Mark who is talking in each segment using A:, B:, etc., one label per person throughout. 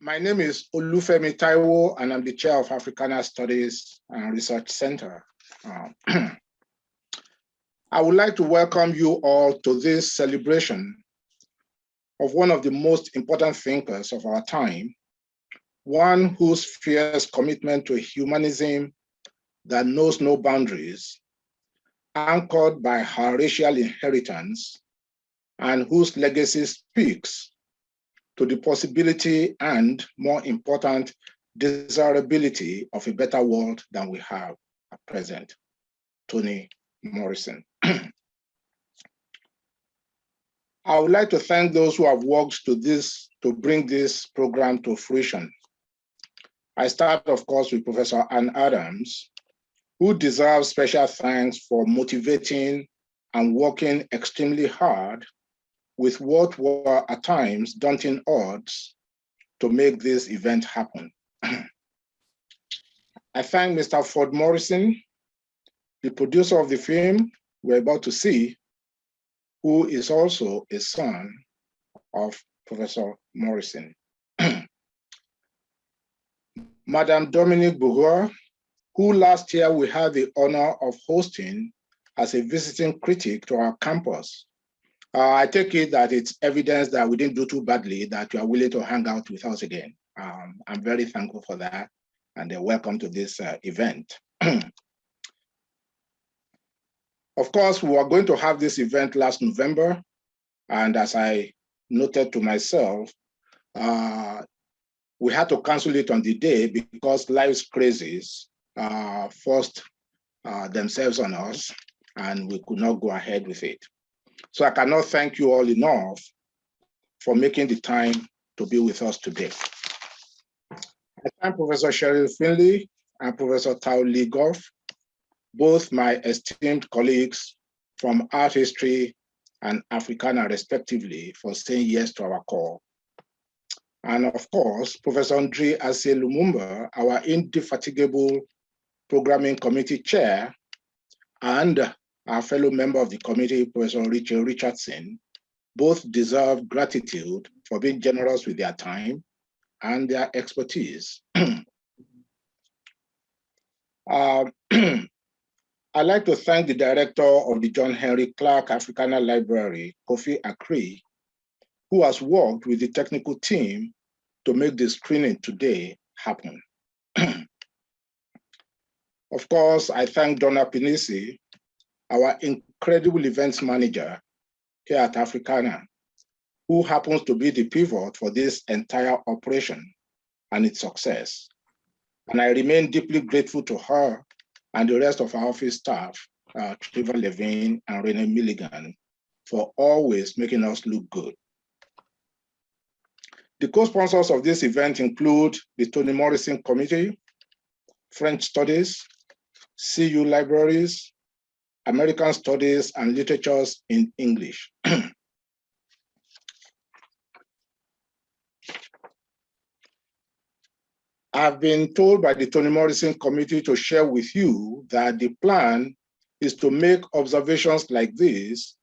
A: My name is Olufemi Taiwo, and I'm the chair of Africana Studies and Research Center. I would like to welcome you all to this celebration of one of the most important thinkers of our time, one whose fierce commitment to humanism that knows no boundaries, anchored by her racial inheritance, and whose legacy speaks to the possibility and, more important, desirability of a better world than we have at present, Toni Morrison. I would like to thank those who have worked to bring this program to fruition. I start, of course, with Professor Ann Adams, who deserves special thanks for motivating and working extremely hard with what were at times daunting odds to make this event happen. I thank Mr. Ford Morrison, the producer of the film we're about to see, who is also a son of Professor Morrison. Madame Dominique Bourgois, who last year we had the honor of hosting as a visiting critic to our campus. I take it that it's evidence that we didn't do too badly, that you are willing to hang out with us again. I'm very thankful for that, and welcome to this event. Of course, we were going to have this event last November, and as I noted to myself, we had to cancel it on the day because life's crazies forced themselves on us, and we could not go ahead with it. So I cannot thank you all enough for making the time to be with us today. I thank Professor Cheryl Finley and Professor Tao Lee Goff, both my esteemed colleagues from art history and Africana respectively, for saying yes to our call. And of course, Professor Andre Ase Lumumba, our indefatigable programming committee chair, and our fellow member of the committee, Professor Richard Richardson, both deserve gratitude for being generous with their time and their expertise. I'd like to thank the director of the John Henry Clark Africana Library, Kofi Akri, who has worked with the technical team to make the screening today happen. Of course, I thank Donna Pinisi, our incredible events manager here at Africana, who happens to be the pivot for this entire operation and its success. And I remain deeply grateful to her and the rest of our office staff, Trevor Levine and Renee Milligan, for always making us look good. The co-sponsors of this event include the Toni Morrison Committee, French Studies, CU Libraries, American Studies and Literatures in English. I've been told by the Toni Morrison Committee to share with you that the plan is to make observations like this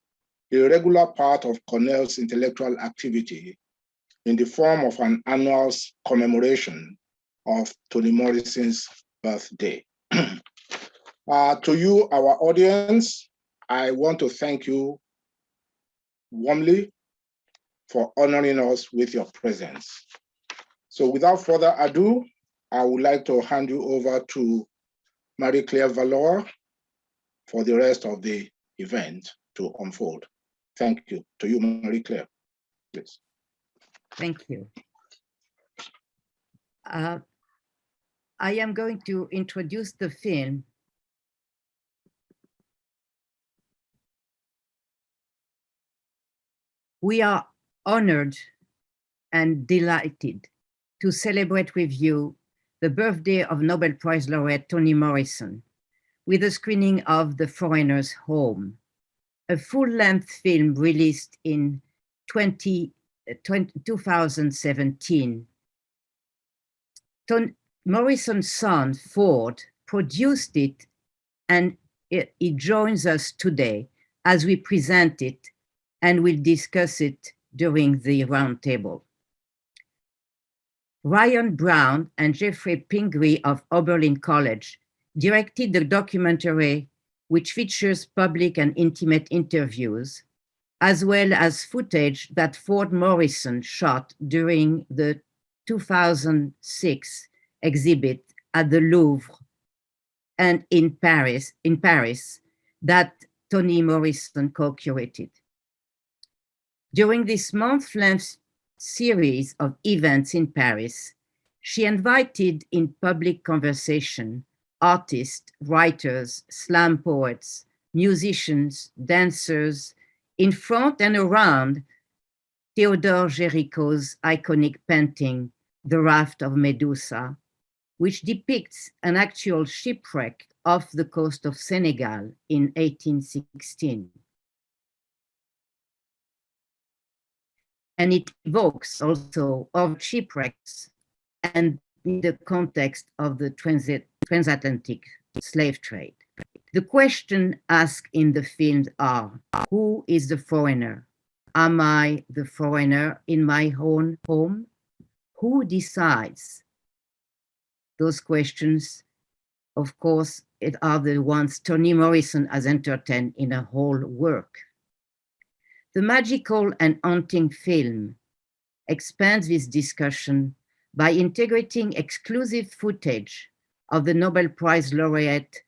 A: a regular part of Cornell's intellectual activity in the form of an annual commemoration of Toni Morrison's birthday. To you, our audience, I want to thank you warmly for honoring us with your presence. So without further ado, I would like to hand you over to Marie-Claire Valor for the rest of the event to unfold. Thank you. To you, Marie-Claire, please.
B: Thank you. I am going to introduce the film. We are honored and delighted to celebrate with you the birthday of Nobel Prize laureate Toni Morrison with a screening of The Foreigner's Home, a full-length film released in 2017. Morrison's son, Ford, produced it, and he joins us today as we present it, and we'll discuss it during the roundtable. Ryan Brown and Jeffrey Pingree of Oberlin College directed the documentary, which features public and intimate interviews, as well as footage that Toni Morrison shot during the 2006 exhibit at the Louvre and in Paris that Toni Morrison co-curated. During this month-length series of events in Paris, she invited in public conversation artists, writers, slam poets, musicians, dancers, in front and around Theodore Géricault's iconic painting, The Raft of Medusa, which depicts an actual shipwreck off the coast of Senegal in 1816. And it evokes also of shipwrecks and in the context of the transatlantic slave trade. The question asked in the film are, who is the foreigner? Am I the foreigner in my own home? Who decides? Those questions, of course, are the ones Toni Morrison has entertained in her whole work. The magical and haunting film expands this discussion by integrating exclusive footage of the Nobel Prize laureate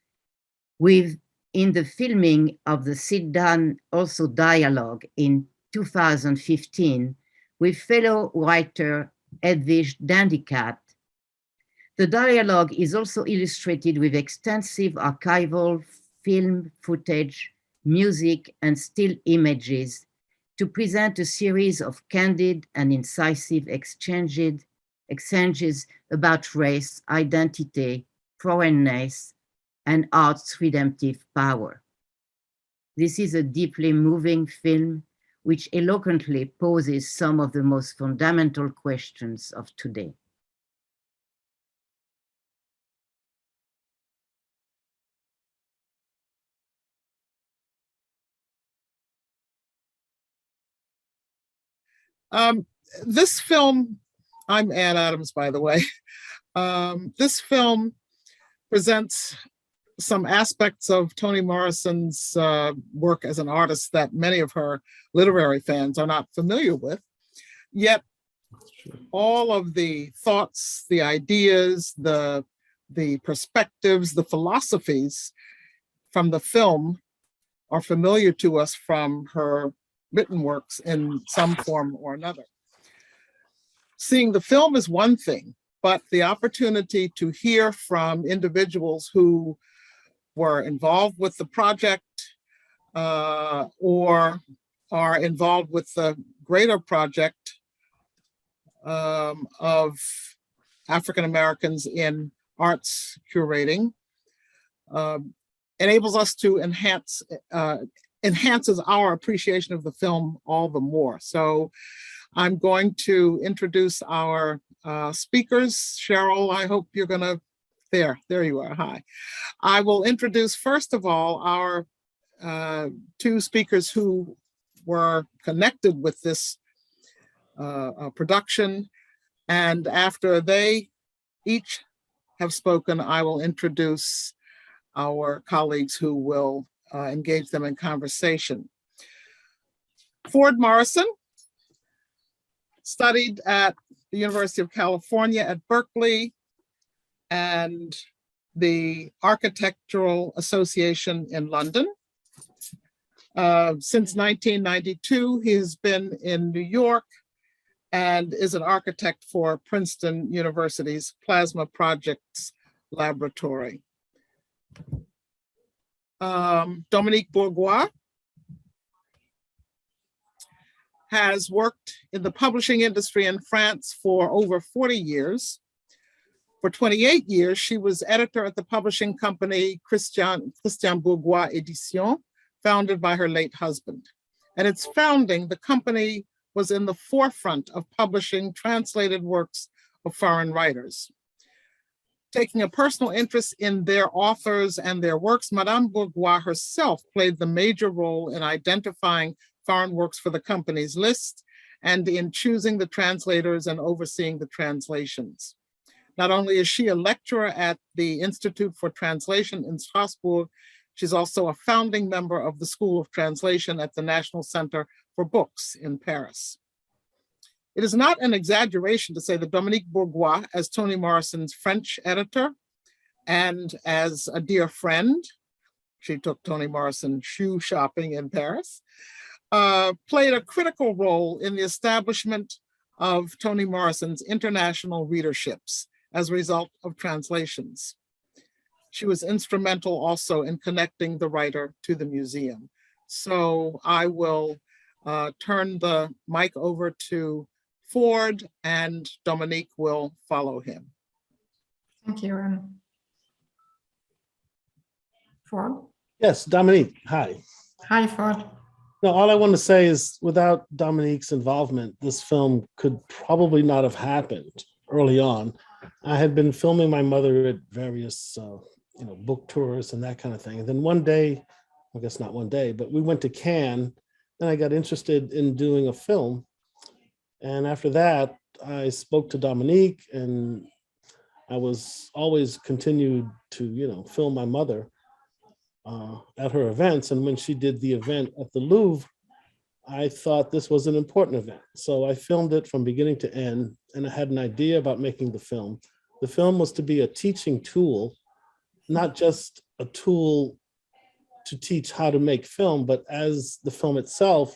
B: in the filming of the sit-down also dialogue in 2015 with fellow writer Edwidge Danticat. The dialogue is also illustrated with extensive archival film footage, music, and still images to present a series of candid and incisive exchanges about race, identity, foreignness, and art's redemptive power. This is a deeply moving film which eloquently poses some of the most fundamental questions of today.
C: This film, I'm Ann Adams, by the way. This film presents some aspects of Toni Morrison's work as an artist that many of her literary fans are not familiar with. Yet all of the thoughts, the ideas, the perspectives, the philosophies from the film are familiar to us from her written works in some form or another. Seeing the film is one thing, but the opportunity to hear from individuals who were involved with the project or are involved with the greater project of African Americans in arts curating enables us to enhances our appreciation of the film all the more. So I'm going to introduce our speakers. Cheryl, I hope you're gonna, there you are, hi. I will introduce first of all our two speakers who were connected with this production. And after they each have spoken, I will introduce our colleagues who will engage them in conversation. Toni Morrison studied at the University of California at Berkeley and the Architectural Association in London. Since 1992, he's been in New York and is an architect for Princeton University's Plasma Projects Laboratory. Dominique Bourgois has worked in the publishing industry in France for over 40 years. For 28 years, she was editor at the publishing company Christian Bourgois Éditions, founded by her late husband. At its founding, the company was in the forefront of publishing translated works of foreign writers. Taking a personal interest in their authors and their works, Madame Bourgois herself played the major role in identifying foreign works for the company's list and in choosing the translators and overseeing the translations. Not only is she a lecturer at the Institute for Translation in Strasbourg, she's also a founding member of the School of Translation at the National Center for Books in Paris. It is not an exaggeration to say that Dominique Bourgois, as Toni Morrison's French editor and as a dear friend, she took Toni Morrison shoe shopping in Paris, played a critical role in the establishment of Toni Morrison's international readerships as a result of translations. She was instrumental also in connecting the writer to the museum. So I will turn the mic over to Ford, and Dominique will follow him.
D: Thank you. Ford?
E: Yes, Dominique, hi.
D: Hi, Ford.
E: No, all I want to say is without Dominique's involvement, this film could probably not have happened early on. I had been filming my mother at various book tours and that kind of thing. And then one day, I guess not one day, but we went to Cannes and I got interested in doing a film. And after that, I spoke to Dominique and I was always continued to, film my mother at her events. And when she did the event at the Louvre, I thought this was an important event. So I filmed it from beginning to end, and I had an idea about making the film. The film was to be a teaching tool, not just a tool to teach how to make film, but as the film itself,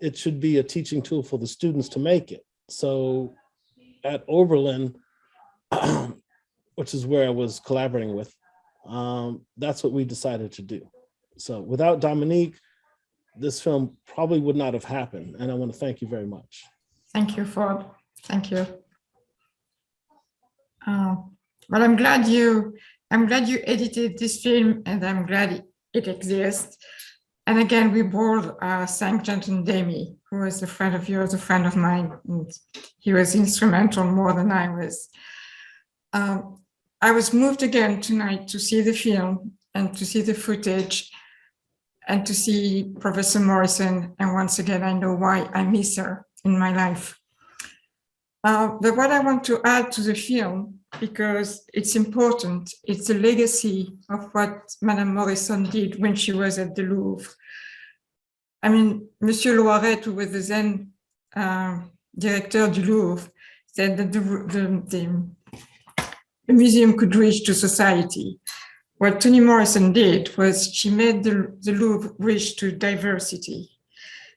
E: it should be a teaching tool for the students to make it. So at Oberlin, which is where I was collaborating with, that's what we decided to do. So without Dominique, this film probably would not have happened. And I want to thank you very much.
D: Thank you, Ford. Thank you. Well, I'm glad you edited this film, and I'm glad it exists. And again, we both thank Jonathan Demi, who was a friend of yours, a friend of mine. And he was instrumental more than I was. I was moved again tonight to see the film and to see the footage and to see Professor Morrison. And once again, I know why I miss her in my life. But what I want to add to the film, because it's important, it's a legacy of what Madame Morrison did when she was at the Louvre. I mean, Monsieur Laureate, who was the then director du Louvre, said that the museum could reach to society. What Toni Morrison did was she made the Louvre reach to diversity.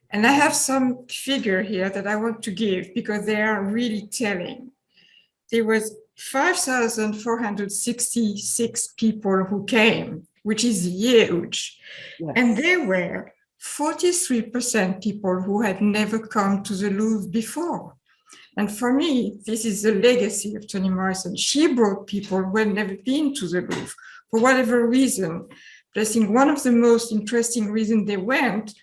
D: And I have some figure here that I want to give because they are really telling. There was 5,466 people who came, which is huge. Yes. And there were 43% people who had never come to the Louvre before. And for me, this is the legacy of Toni Morrison. She brought people who had never been to the Louvre for whatever reason. But I think one of the most interesting reasons they went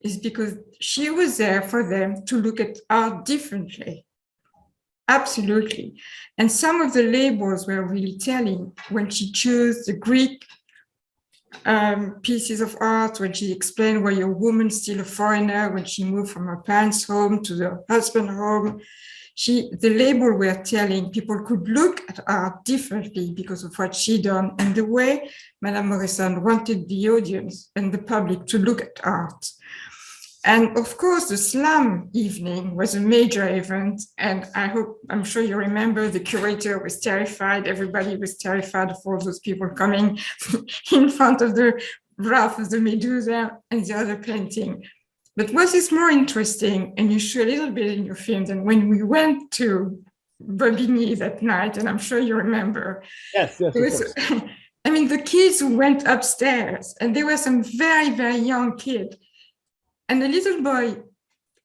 D: is because she was there for them to look at art differently. Absolutely. And some of the labels were really telling when she chose the Greek pieces of art, when she explained why a woman's still a foreigner, when she moved from her parents' home to the husband's home. The label were telling people could look at art differently because of what she done and the way Madame Morrison wanted the audience and the public to look at art. And of course, the slam evening was a major event. And I'm sure you remember the curator was terrified. Everybody was terrified of all those people coming in front of the wrath of the Medusa and the other painting. But what is more interesting, and you show a little bit in your film, than when we went to Bobigny that night, and I'm sure you remember.
E: Yes, of course.
D: I mean, the kids who went upstairs, and there were some very, very young kids. And the little boy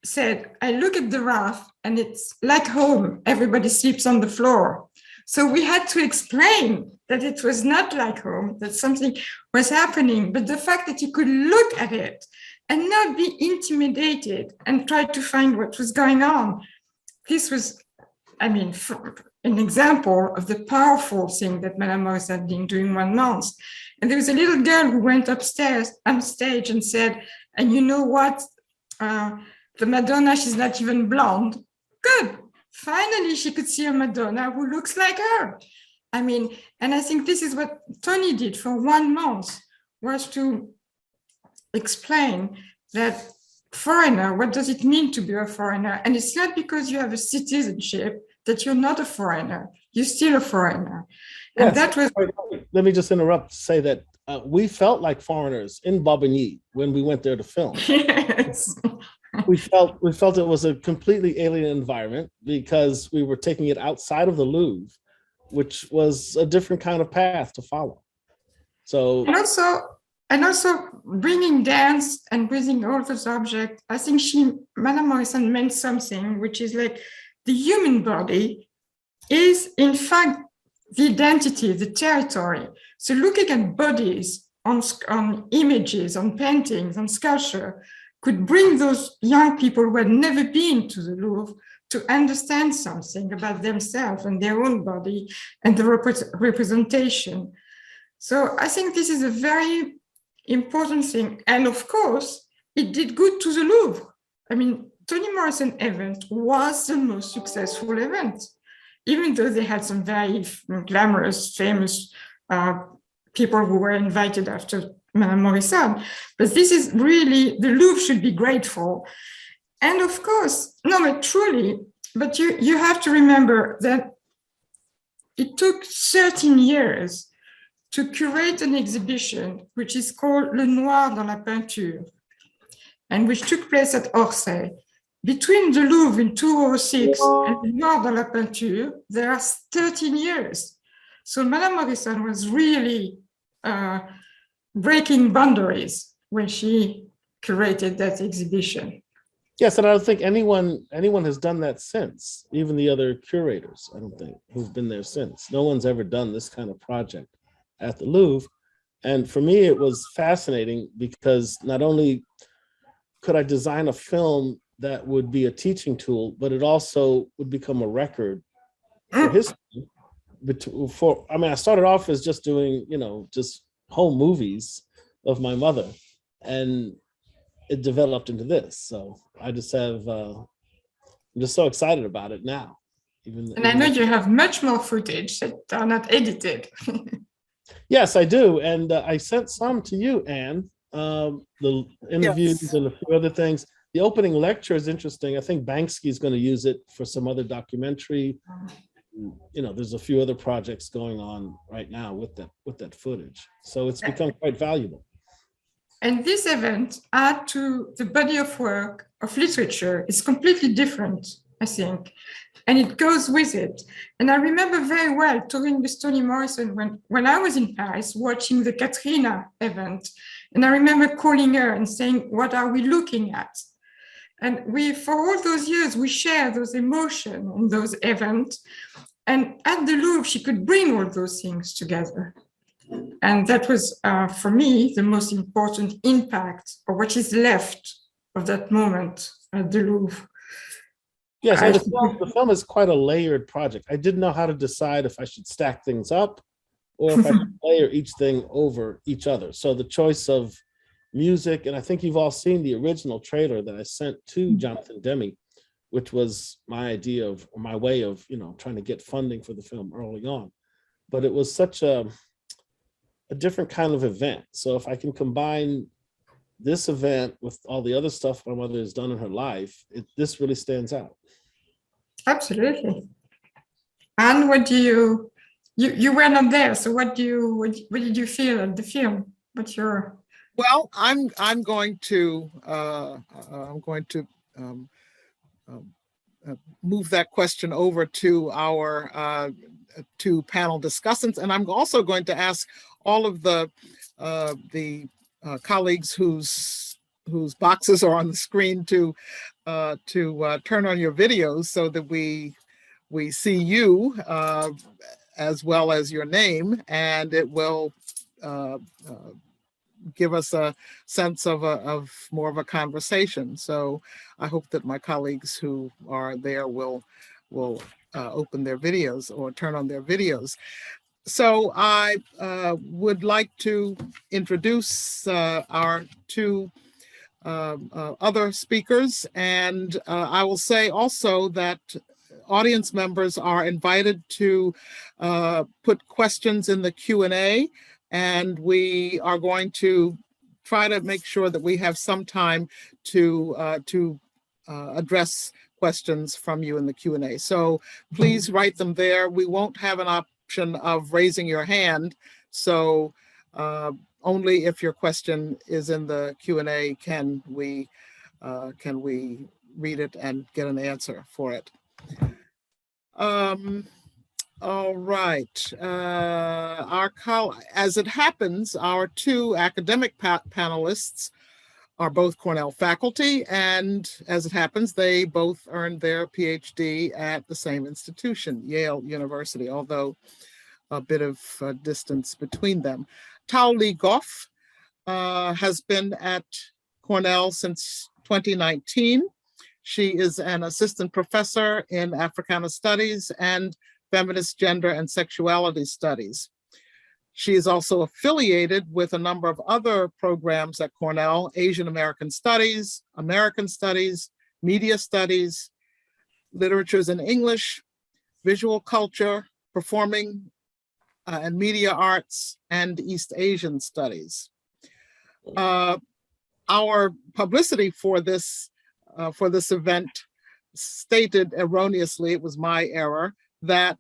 D: said, I look at the Wrath and it's like home. Everybody sleeps on the floor. So we had to explain that it was not like home, that something was happening. But the fact that you could look at it and not be intimidated and try to find what was going on. This was, I mean, an example of the powerful thing that Madame Morrison had been doing 1 month. And there was a little girl who went upstairs on stage and said, and you know what, the Madonna, she's not even blonde. Good. Finally, she could see a Madonna who looks like her. I mean, and I think this is what Toni did for 1 month, was to explain that foreigner, what does it mean to be a foreigner? And it's not because you have a citizenship that you're not a foreigner. You're still a foreigner. And
E: Yes,
D: that was...
E: Let me just interrupt to say that we felt like foreigners in Bobigny when we went there to film.
D: Yes.
E: We felt it was a completely alien environment because we were taking it outside of the Louvre, which was a different kind of path to follow. So
D: and also bringing dance and bringing all those objects. I think Madame Morrison meant something, which is like the human body is in fact the identity, the territory. So looking at bodies on images, on paintings, on sculpture, could bring those young people who had never been to the Louvre to understand something about themselves and their own body and the representation. So I think this is a very important thing. And of course, it did good to the Louvre. I mean, Toni Morrison event was the most successful event, even though they had some very glamorous, famous people who were invited after Madame Morrison. But this is really, the Louvre should be grateful. And of course, no, but truly, but you have to remember that it took 13 years to curate an exhibition, which is called Le Noir dans la peinture, and which took place at Orsay. Between the Louvre in 2006 and Le Noir dans la peinture, there are 13 years. So Madame Morrison was really breaking boundaries when she curated that exhibition.
E: yes, and I don't think anyone has done that since, even the other curators, I don't think, who've been there since. No one's ever done this kind of project at the Louvre. And for me, it was fascinating because not only could I design a film that would be a teaching tool, but it also would become a record for history. I started off as just doing, just home movies of my mother, and it developed into this. So I just have, I'm just so excited about it now.
D: And I know you have much more footage that are not edited.
E: Yes, I do. And I sent some to you, Anne, the interviews and a few other things. The opening lecture is interesting. I think Banksy is going to use it for some other documentary. There's a few other projects going on right now with that footage. So it's become quite valuable.
D: And this event add to the body of work of literature is completely different, I think, and it goes with it. And I remember very well talking with Toni Morrison when I was in Paris watching the Katrina event. And I remember calling her and saying, what are we looking at? And for all those years, we share those emotions in those events. And at the Louvre, she could bring all those things together. And that was, for me, the most important impact, or what is left of that moment at the Louvre.
E: Yes, the film is quite a layered project. I didn't know how to decide if I should stack things up or if I should layer each thing over each other. So the choice of music, and I think you've all seen the original trailer that I sent to Jonathan Demme, which was my idea of, or my way of, trying to get funding for the film early on. But it was such a different kind of event. So if I can combine this event with all the other stuff my mother has done in her life, this really stands out.
D: Absolutely. And what do you were not there, so what did you feel at the film? What's your...
C: Well, I'm going to move that question over to our two panel discussants, and I'm also going to ask all of the colleagues whose boxes are on the screen to turn on your videos so that we see you as well as your name, and it will give us a sense of more of a conversation. So I hope that my colleagues who are there will open their videos or turn on their videos. So I would like to introduce our two other speakers. And I will say also that audience members are invited to put questions in the Q&A, and we are going to try to make sure that we have some time to address questions from you in the Q&A. So please write them there. We won't have an option of raising your hand, so only if your question is in the Q&A can we read it and get an answer for it. All right. As it happens, our two academic panelists are both Cornell faculty, and as it happens, they both earned their PhD at the same institution, Yale University, although a bit of distance between them. Tao Lee Goff has been at Cornell since 2019. She is an assistant professor in Africana Studies and Feminist Gender and Sexuality Studies. She is also affiliated with a number of other programs at Cornell: Asian American Studies, Media Studies, Literatures in English, Visual Culture, Performing and Media Arts, and East Asian Studies. Our publicity for this event stated erroneously, it was my error, that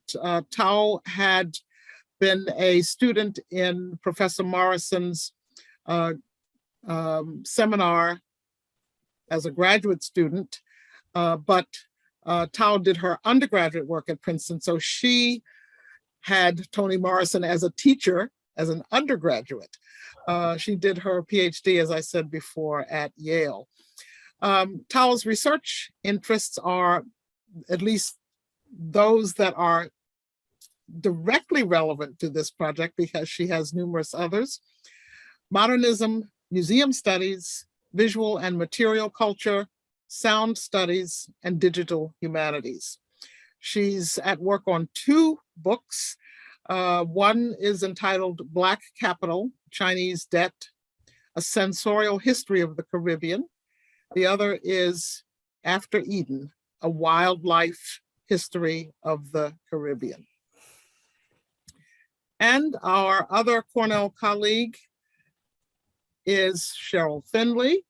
C: Tao had been a student in Professor Morrison's seminar as a graduate student, but Tao did her undergraduate work at Princeton, so she had Toni Morrison as a teacher, as an undergraduate. She did her PhD, as I said before, at Yale. Tao's research interests are, at least those that are directly relevant to this project, because she has numerous others: modernism, museum studies, visual and material culture, sound studies, and digital humanities. She's at work on two books. One is entitled Black Capital, Chinese Debt, A Sensorial History of the Caribbean. The other is After Eden, A Wildlife History of the Caribbean. And our other Cornell colleague is Cheryl Finley,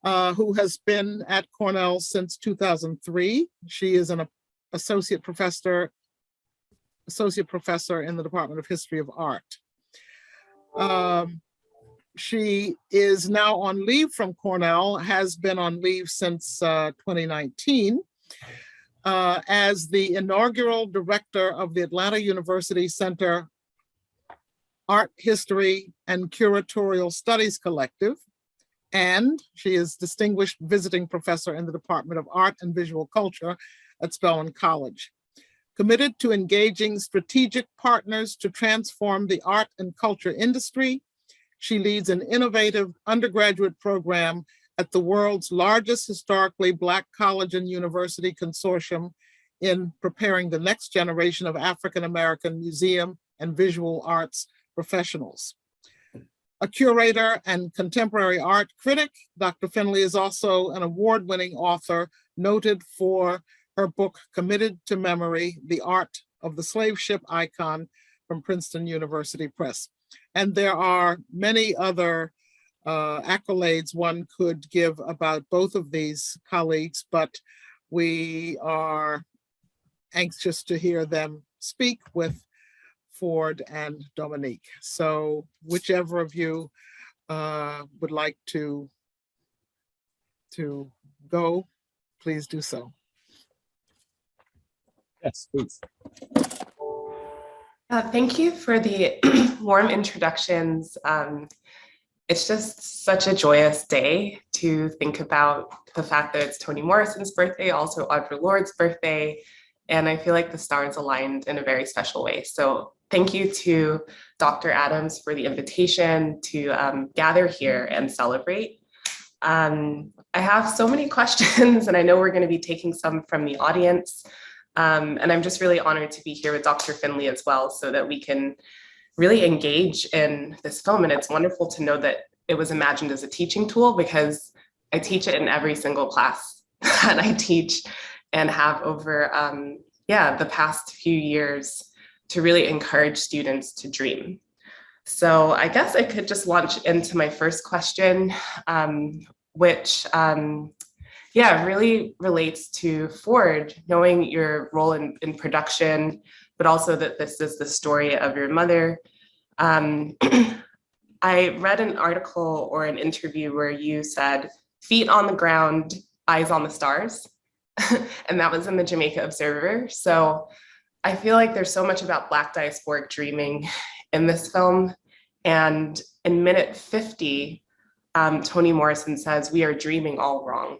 C: who has been at Cornell since 2003. She is an associate professor in the Department of History of Art. She is now on leave from Cornell, has been on leave since 2019, as the inaugural director of the Atlanta University Center Art History and Curatorial Studies Collective, and she is distinguished visiting professor in the Department of Art and Visual Culture at Spelman College. Committed to engaging strategic partners to transform the art and culture industry, she leads an innovative undergraduate program at the world's largest historically Black college and university consortium in preparing the next generation of African-American museum and visual arts professionals. A curator and contemporary art critic, Dr. Finley is also an award-winning author noted for her book, Committed to Memory, The Art of the Slave Ship Icon, from Princeton University Press. And there are many other accolades one could give about both of these colleagues, but we are anxious to hear them speak with Ford and Dominique. So whichever of you would like to go, please do so.
E: Yes, please.
F: Thank you for the warm introductions. It's just such a joyous day to think about the fact that it's Toni Morrison's birthday, also Audre Lorde's birthday, and I feel like the stars aligned in a very special way. So thank you to Dr. Adams for the invitation to gather here and celebrate. I have so many questions, and I know we're going to be taking some from the audience. And I'm just really honored to be here with Dr. Finley as well, so that we can really engage in this film. And it's wonderful to know that it was imagined as a teaching tool, because I teach it in every single class that I teach and have over the past few years to really encourage students to dream. So I guess I could just launch into my first question, which really relates to Ford, knowing your role in production, but also that this is the story of your mother. I read an article or an interview where you said, feet on the ground, eyes on the stars. And that was in the Jamaica Observer. So I feel like there's so much about Black diasporic dreaming in this film. And in minute 50, Toni Morrison says, we are dreaming all wrong.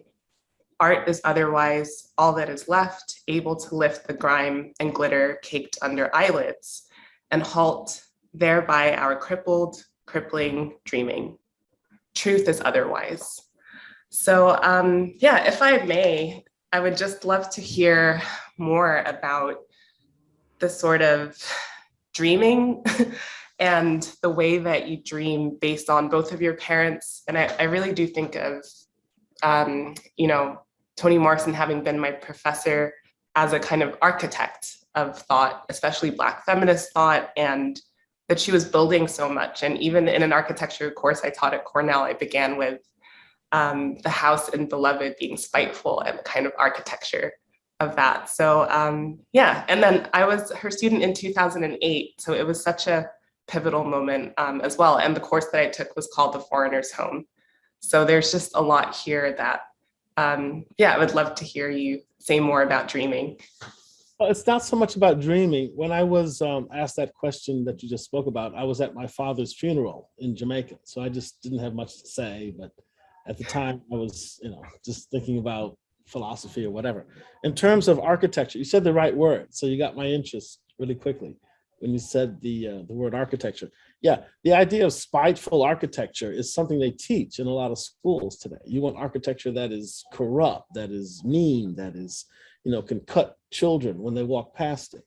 F: Art is otherwise all that is left, able to lift the grime and glitter caked under eyelids and halt thereby our crippling dreaming. Truth is otherwise. So if I may, I would just love to hear more about the sort of dreaming and the way that you dream based on both of your parents. And I really do think of, Toni Morrison having been my professor as a kind of architect of thought, especially Black feminist thought, and that she was building so much. And even in an architecture course I taught at Cornell, I began with the house in Beloved being spiteful and the kind of architecture of that. So and then I was her student in 2008. So it was such a pivotal moment as well. And the course that I took was called The Foreigner's Home. So there's just a lot here that, I would love to hear you say more about dreaming.
E: Well, it's not so much about dreaming. When I was asked that question that you just spoke about, I was at my father's funeral in Jamaica. So I just didn't have much to say, but at the time I was, just thinking about philosophy or whatever. In terms of architecture, you said the right word. So you got my interest really quickly when you said the word architecture. Yeah, the idea of spiteful architecture is something they teach in a lot of schools today. You want architecture that is corrupt, that is mean, that is, can cut children when they walk past it.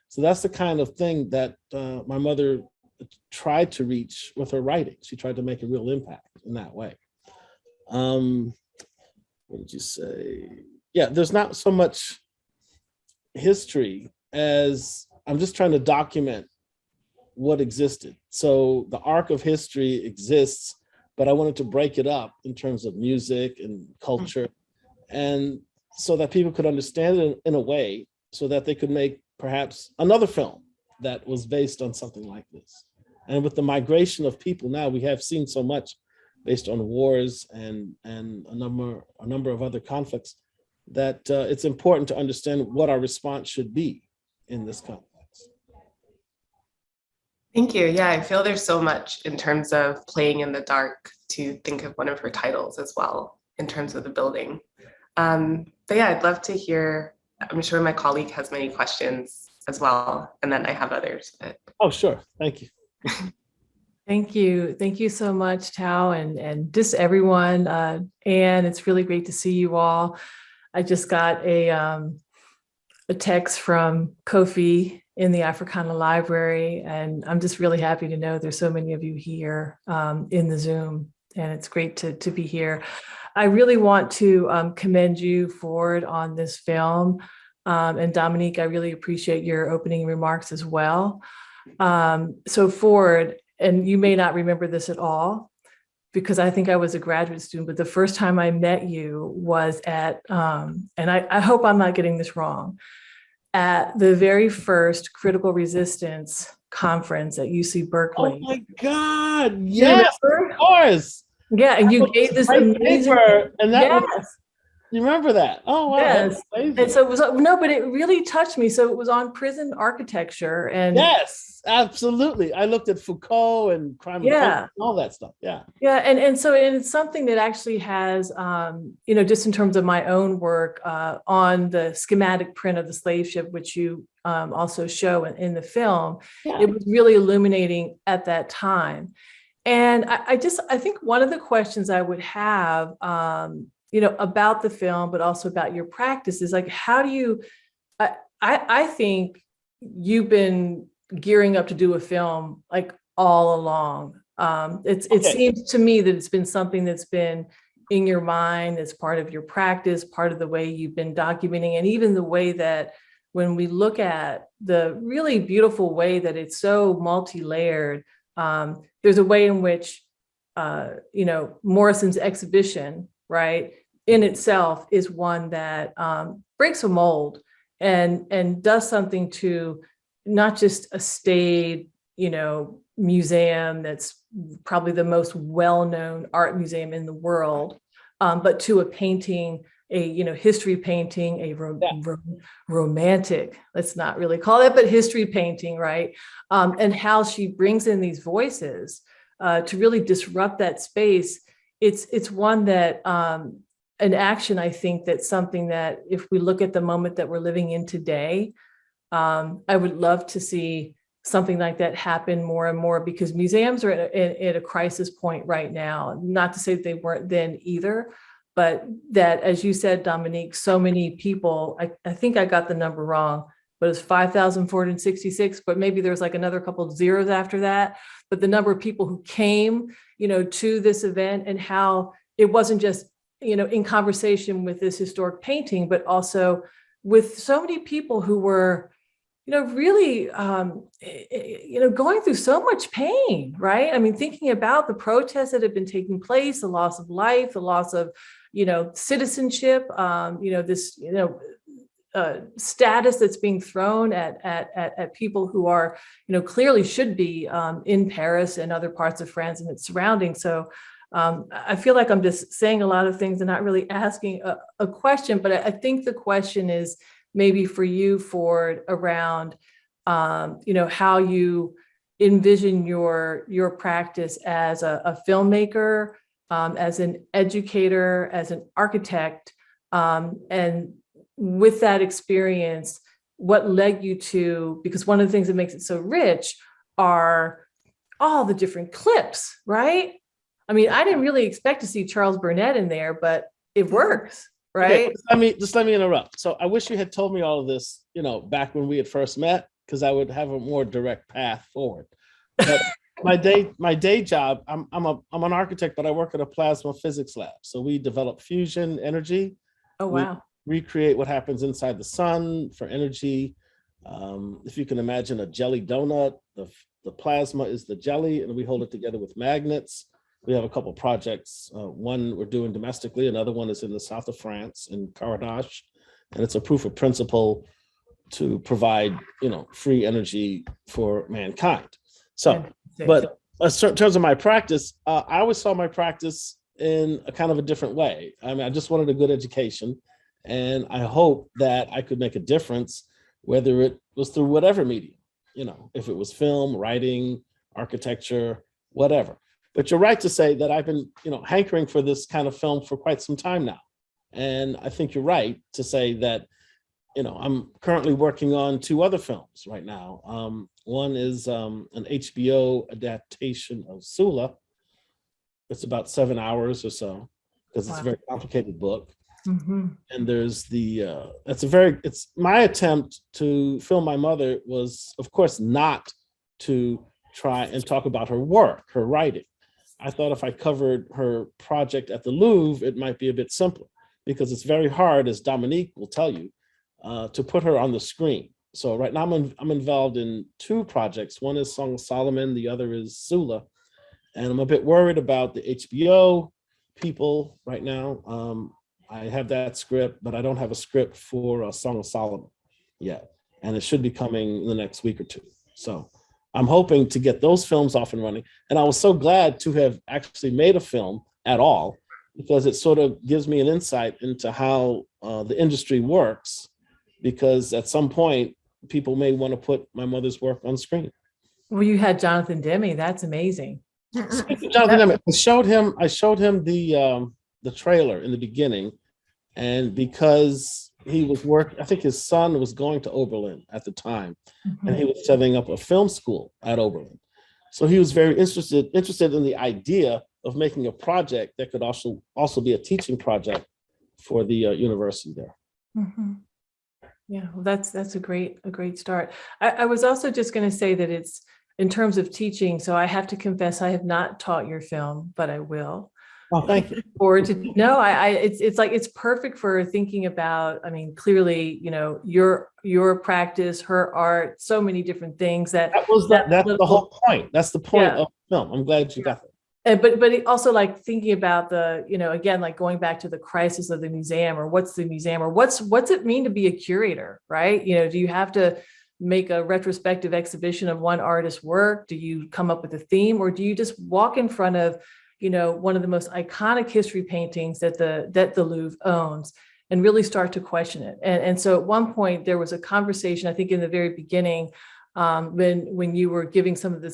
E: So that's the kind of thing that my mother tried to reach with her writing. She tried to make a real impact in that way. What did you say? Yeah, there's not so much history as I'm just trying to document what existed. So the arc of history exists, but I wanted to break it up in terms of music and culture, and so that people could understand it in a way so that they could make perhaps another film that was based on something like this. And with the migration of people now, we have seen so much based on wars and a number of other conflicts that it's important to understand what our response should be in this context.
F: Thank you. Yeah, I feel there's so much in terms of playing in the dark to think of one of her titles as well in terms of the building. But yeah, I'd love to hear, I'm sure my colleague has many questions as well, and then I have others. But...
E: Oh, sure. Thank you.
G: Thank you. Thank you so much, Tao, and just everyone. Anne, it's really great to see you all. I just got a text from Kofi in the Africana Library, and I'm just really happy to know there's so many of you here in the Zoom, and it's great to be here. I really want to commend you, Ford, on this film. And Dominique, I really appreciate your opening remarks as well. So Ford, and you may not remember this at all, because I think I was a graduate student, but the first time I met you was at, and I hope I'm not getting this wrong, at the very first Critical Resistance conference at UC Berkeley.
E: Oh my God, yes, of course.
G: Yeah, and you gave this amazing
E: paper, and that
G: yes.
E: was, you remember that? Oh wow.
G: Yes. And so it was no, but it really touched me. So it was on prison architecture, and
E: yes, absolutely. I looked at Foucault and crime and punishment and all that stuff. Yeah.
G: Yeah, and so it's something that actually has, just in terms of my own work on the schematic print of the slave ship, which you also show in the film. Yeah. It was really illuminating at that time. And I think one of the questions I would have, about the film, but also about your practice is like, how do you, I think you've been gearing up to do a film like all along. It seems to me that it's been something that's been in your mind as part of your practice, part of the way you've been documenting, and even the way that when we look at the really beautiful way that it's so multi-layered, there's a way in which, Morrison's exhibition, right, in itself is one that breaks a mold and does something to not just a staid, museum that's probably the most well-known art museum in the world, but to a painting, a history painting, a romantic, let's not really call it, but history painting, right? And how she brings in these voices to really disrupt that space. It's one that an action, I think, that's something that if we look at the moment that we're living in today, I would love to see something like that happen more and more, because museums are at a crisis point right now. Not to say that they weren't then either, but that, as you said, Dominique, so many people, I think I got the number wrong, but it's 5,466, but maybe there's like another couple of zeros after that. But the number of people who came, to this event, and how it wasn't just, in conversation with this historic painting, but also with so many people who were, really, going through so much pain, right? I mean, thinking about the protests that have been taking place, the loss of life, the loss of, citizenship, this, status that's being thrown at people who are, clearly should be in Paris and other parts of France and its surroundings. So I feel like I'm just saying a lot of things and not really asking a question, but I think the question is maybe for you, Ford, around, how you envision your practice as a filmmaker, as an educator, as an architect, and with that experience, what led you to, because one of the things that makes it so rich are all the different clips, right? I mean, I didn't really expect to see Charles Burnett in there, but it works, right?
E: Okay, just let me interrupt. So I wish you had told me all of this, back when we had first met, because I would have a more direct path forward. But my day job, I'm an architect, but I work at a plasma physics lab. So we develop fusion energy.
G: Oh, wow.
E: We recreate what happens inside the sun for energy. If you can imagine a jelly donut, the plasma is the jelly, and we hold it together with magnets. We have a couple of projects. One we're doing domestically, another one is in the south of France in Caradache, and it's a proof of principle to provide, free energy for mankind. So, but in terms of my practice, I always saw my practice in a kind of a different way. I mean, I just wanted a good education, and I hope that I could make a difference, whether it was through whatever medium, if it was film, writing, architecture, whatever. But you're right to say that I've been, hankering for this kind of film for quite some time now. And I think you're right to say that, I'm currently working on 2 other films right now. One is an HBO adaptation of Sula. It's about 7 hours or so, because it's a very complicated book.
G: Mm-hmm.
E: And there's it's my attempt to film my mother was, of course, not to try and talk about her work, her writing. I thought if I covered her project at the Louvre, it might be a bit simpler, because it's very hard, as Dominique will tell you, to put her on the screen. So right now I'm involved in 2 projects. One is Song of Solomon, the other is Sula. And I'm a bit worried about the HBO people right now. I have that script, but I don't have a script for Song of Solomon yet. And it should be coming in the next week or 2. So I'm hoping to get those films off and running. And I was so glad to have actually made a film at all, because it sort of gives me an insight into how the industry works, because at some point, people may want to put my mother's work on screen.
G: Well, you had Jonathan Demme. That's amazing.
E: Jonathan Demme, I showed him the trailer in the beginning, and because he was I think his son was going to Oberlin at the time, and he was setting up a film school at Oberlin. So he was very interested in the idea of making a project that could also be a teaching project for the university there.
G: Mm-hmm. Yeah, well, that's a great start. I was also just going to say that it's in terms of teaching. So I have to confess, I have not taught your film, but I will.
E: Oh, thank you.
G: Or to no, it's like it's perfect for thinking about. I mean, clearly, your practice, her art, so many different things that's
E: the whole point. That's the point
G: Yeah.
E: of the film. I'm glad you got that.
G: But it also like thinking about the, again, like going back to the crisis of the museum, or what's the museum, or what's it mean to be a curator, right? Do you have to make a retrospective exhibition of one artist's work? Do you come up with a theme, or do you just walk in front of, one of the most iconic history paintings that the Louvre owns and really start to question it? And so at one point there was a conversation, I think in the very beginning, when you were giving some of the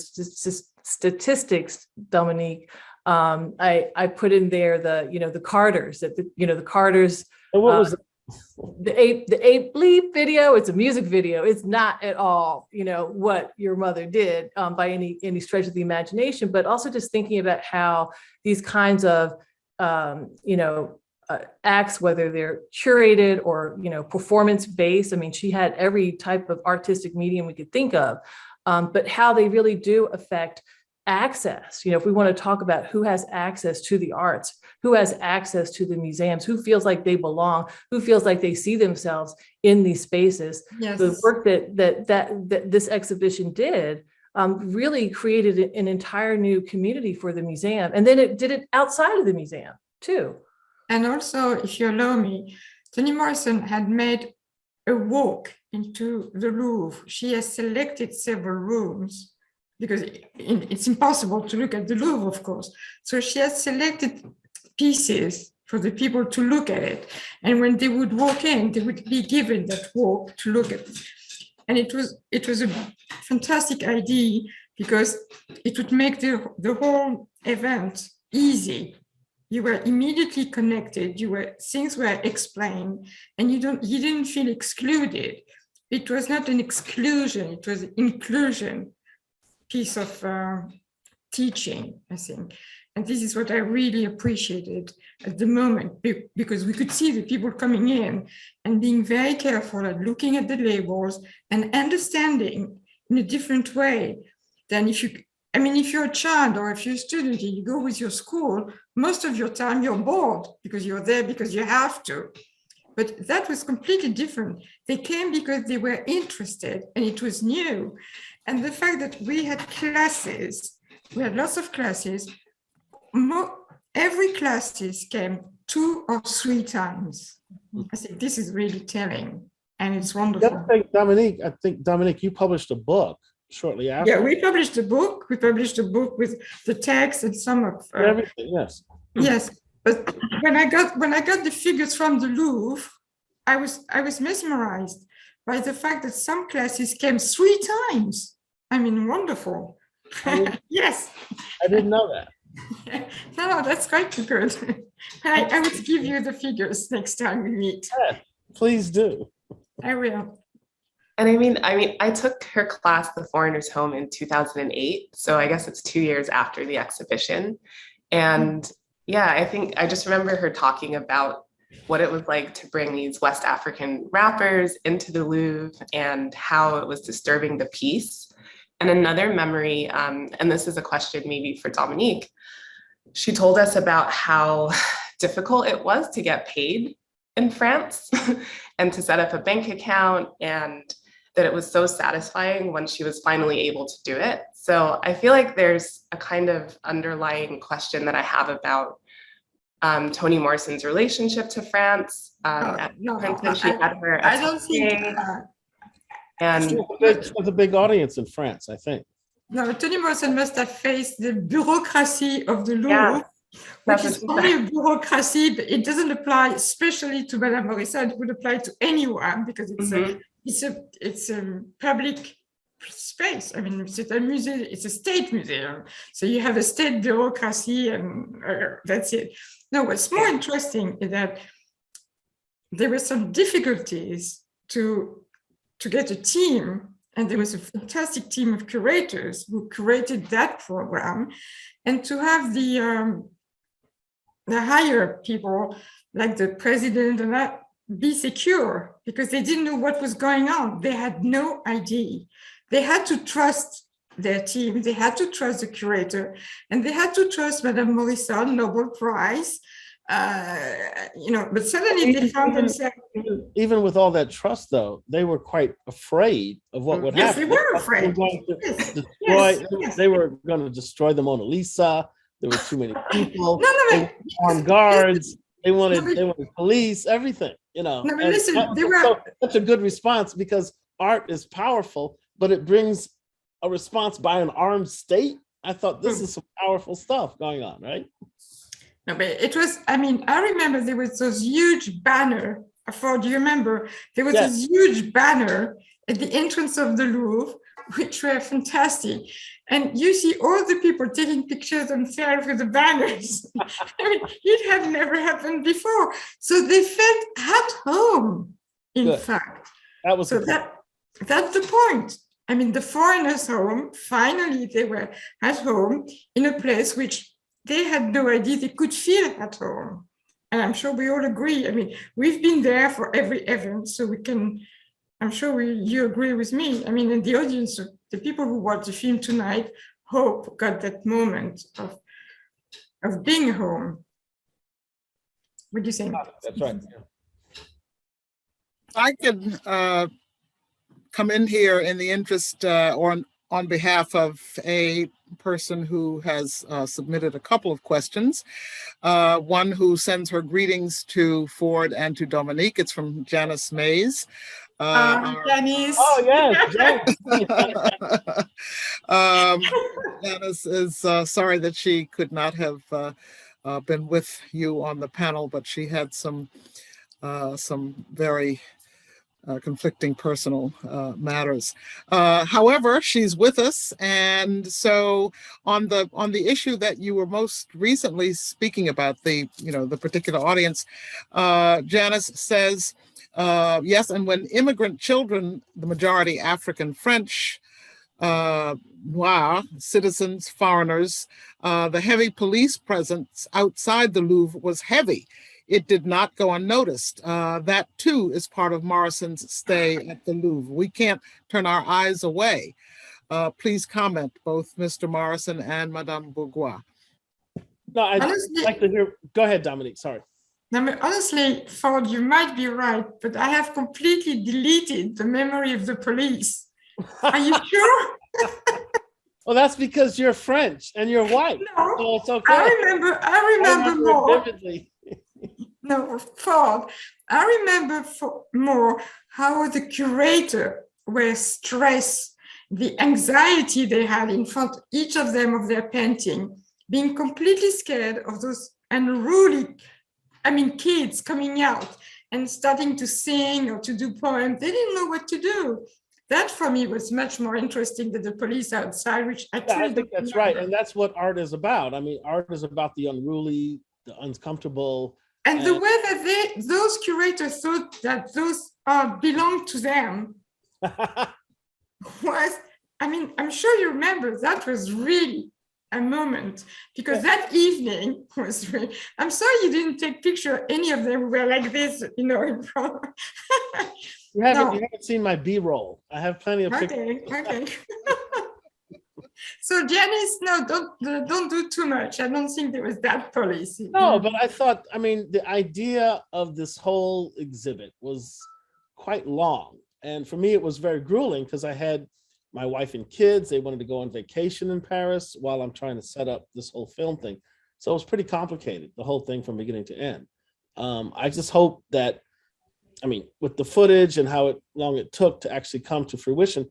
G: statistics, Dominique, I put in there the Carters, the Carters.
E: And what was
G: the ape bleep video? It's a music video. It's not at all, what your mother did by any stretch of the imagination, but also just thinking about how these kinds of, acts, whether they're curated or, performance-based. I mean, she had every type of artistic medium we could think of, but how they really do affect access. If we want to talk about who has access to the arts, who has access to the museums, who feels like they belong, who feels like they see themselves in these spaces.
D: Yes.
G: The work that this exhibition did really created an entire new community for the museum. And then it did it outside of the museum too.
D: And also, if you allow me, Toni Morrison had made a walk into the Louvre. She has selected several rooms because it's impossible to look at the Louvre, of course. So she has selected pieces for the people to look at it. And when they would walk in, they would be given that walk to look at it. And it was a fantastic idea because it would make the whole event easy. You were immediately connected. Things were explained, and you didn't feel excluded. It was not an exclusion; it was an inclusion piece of teaching, I think. And this is what I really appreciated at the moment, because we could see the people coming in and being very careful at looking at the labels and understanding in a different way than if you're a child or if you're a student and you go with your school, most of your time you're bored because you're there because you have to. But that was completely different. They came because they were interested and it was new. And the fact that we had classes, we had lots of classes, every classes came 2 or 3 times. I think this is really telling and it's wonderful.
E: I think, Dominique, you published a book shortly after.
D: Yeah, we published a book. We published a book with the text and some of
E: everything. Yes.
D: Yes, but when I got the figures from the Louvre, I was mesmerized by the fact that some classes came 3 times. I mean, wonderful. Yes.
E: I didn't know that.
D: No, that's quite good. I will give you the figures next time we meet.
E: Yeah, please do.
D: I will.
F: And I took her class, The Foreigner's Home, in 2008. So I guess it's 2 years after the exhibition. And yeah, I think I just remember her talking about what it was like to bring these West African rappers into the Louvre and how it was disturbing the peace. And another memory, and this is a question maybe for Dominique, she told us about how difficult it was to get paid in France and to set up a bank account, and that it was so satisfying when she was finally able to do it. So I feel like there's a kind of underlying question that I have about Toni Morrison's relationship to France. She had her
D: I don't think.
F: and
E: There's a big audience in France, I think.
D: No, Toni Morrison must have faced the bureaucracy of the Louvre,
F: Yeah,
D: which is only a bureaucracy, but it doesn't apply especially to Madame Morrison. It would apply to anyone because it's a public space. I mean, it's a museum, it's a state museum. So you have a state bureaucracy and that's it. No, what's more interesting is that there were some difficulties to get a team, and there was a fantastic team of curators who curated that program, and to have the higher people like the president and that be secure because they didn't know what was going on. They had no idea. They had to trust their team. They had to trust the curator, and they had to trust Madame Morrison, Nobel Prize. But suddenly they found themselves.
E: Even with all that trust, though, they were quite afraid of what would
D: yes,
E: happen.
D: They were afraid.
E: They were going to destroy the Mona Lisa. There were too many people.
D: No,
E: armed guards. They wanted police, everything.
D: No, but listen, they were
E: so such a good response, because art is powerful, but it brings a response by an armed state. I thought this is some powerful stuff going on, right?
D: No, but it was, I remember there was those huge banner. Do you remember? There was this huge banner at the entrance of the Louvre, which were fantastic. And you see all the people taking pictures themselves with the banners. It had never happened before. So they felt at home, in fact.
E: That was
D: that's the point. The foreigners' home, finally they were at home in a place which they had no idea they could feel at home. And I'm sure we all agree. We've been there for every event, so we can, I'm sure you agree with me. And the audience, the people who watch the film tonight, got that moment of being home. What do you think?
E: That's right.
C: I could come in here in the interest or on behalf of a person who has submitted a couple of questions. One who sends her greetings to Ford and to Dominique. It's from Janice Mays.
D: Janice.
E: Oh, yes.
C: Janice is sorry that she could not have been with you on the panel, but she had some very conflicting personal matters. However, she's with us, and so on the issue that you were most recently speaking about, the particular audience, Janice says, yes, and when immigrant children, the majority African French, Noir, citizens, foreigners, the heavy police presence outside the Louvre was heavy. It did not go unnoticed. That too is part of Morrison's stay at the Louvre. We can't turn our eyes away. Please comment, both Mr. Morrison and Madame Bourgois.
E: No, I'd like to hear. Go ahead, Dominique. Sorry.
D: No, honestly, Ford, you might be right, but I have completely deleted the memory of the police. Are you sure?
E: Well, that's because you're French and you're white.
D: No,
E: so it's okay.
D: I remember more.
E: Vividly.
D: No, Ford, I remember more how the curator were stressed, the anxiety they had in front, each of them, of their painting, being completely scared of those unruly, kids coming out and starting to sing or to do poems. They didn't know what to do. That for me was much more interesting than the police outside, which I
E: think that's right. And that's what art is about. Art is about the unruly, the uncomfortable.
D: And the way that those curators thought that those belonged to them was, I'm sure you remember, that was really a moment, because that evening was really, I'm sorry you didn't take picture of any of them who were like this, in front.
E: You haven't seen my B-roll. I have plenty of pictures.
D: Okay. So Janice, no, don't do too much. I don't think there was that policy.
E: No, but I thought, the idea of this whole exhibit was quite long. And for me, it was very grueling because I had my wife and kids. They wanted to go on vacation in Paris while I'm trying to set up this whole film thing. So it was pretty complicated, the whole thing from beginning to end. I just hope that, with the footage and how long it took to actually come to fruition,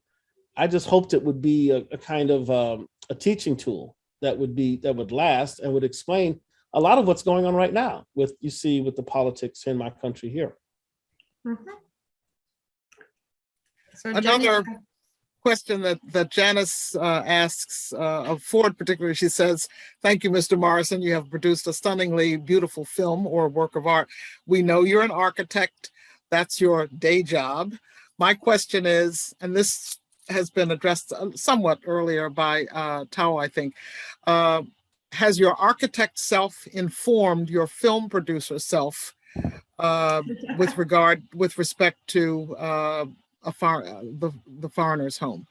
E: I just hoped it would be a kind of a teaching tool that would last and would explain a lot of what's going on right now with the politics in my country here.
D: Mm-hmm. So
C: another question that Janice asks of Ford particularly, she says, thank you, Mr. Morrison. You have produced a stunningly beautiful film or work of art. We know you're an architect. That's your day job. My question is, and this has been addressed somewhat earlier by Tao, I think. Has your architect self informed your film producer self with respect to the foreigner's home?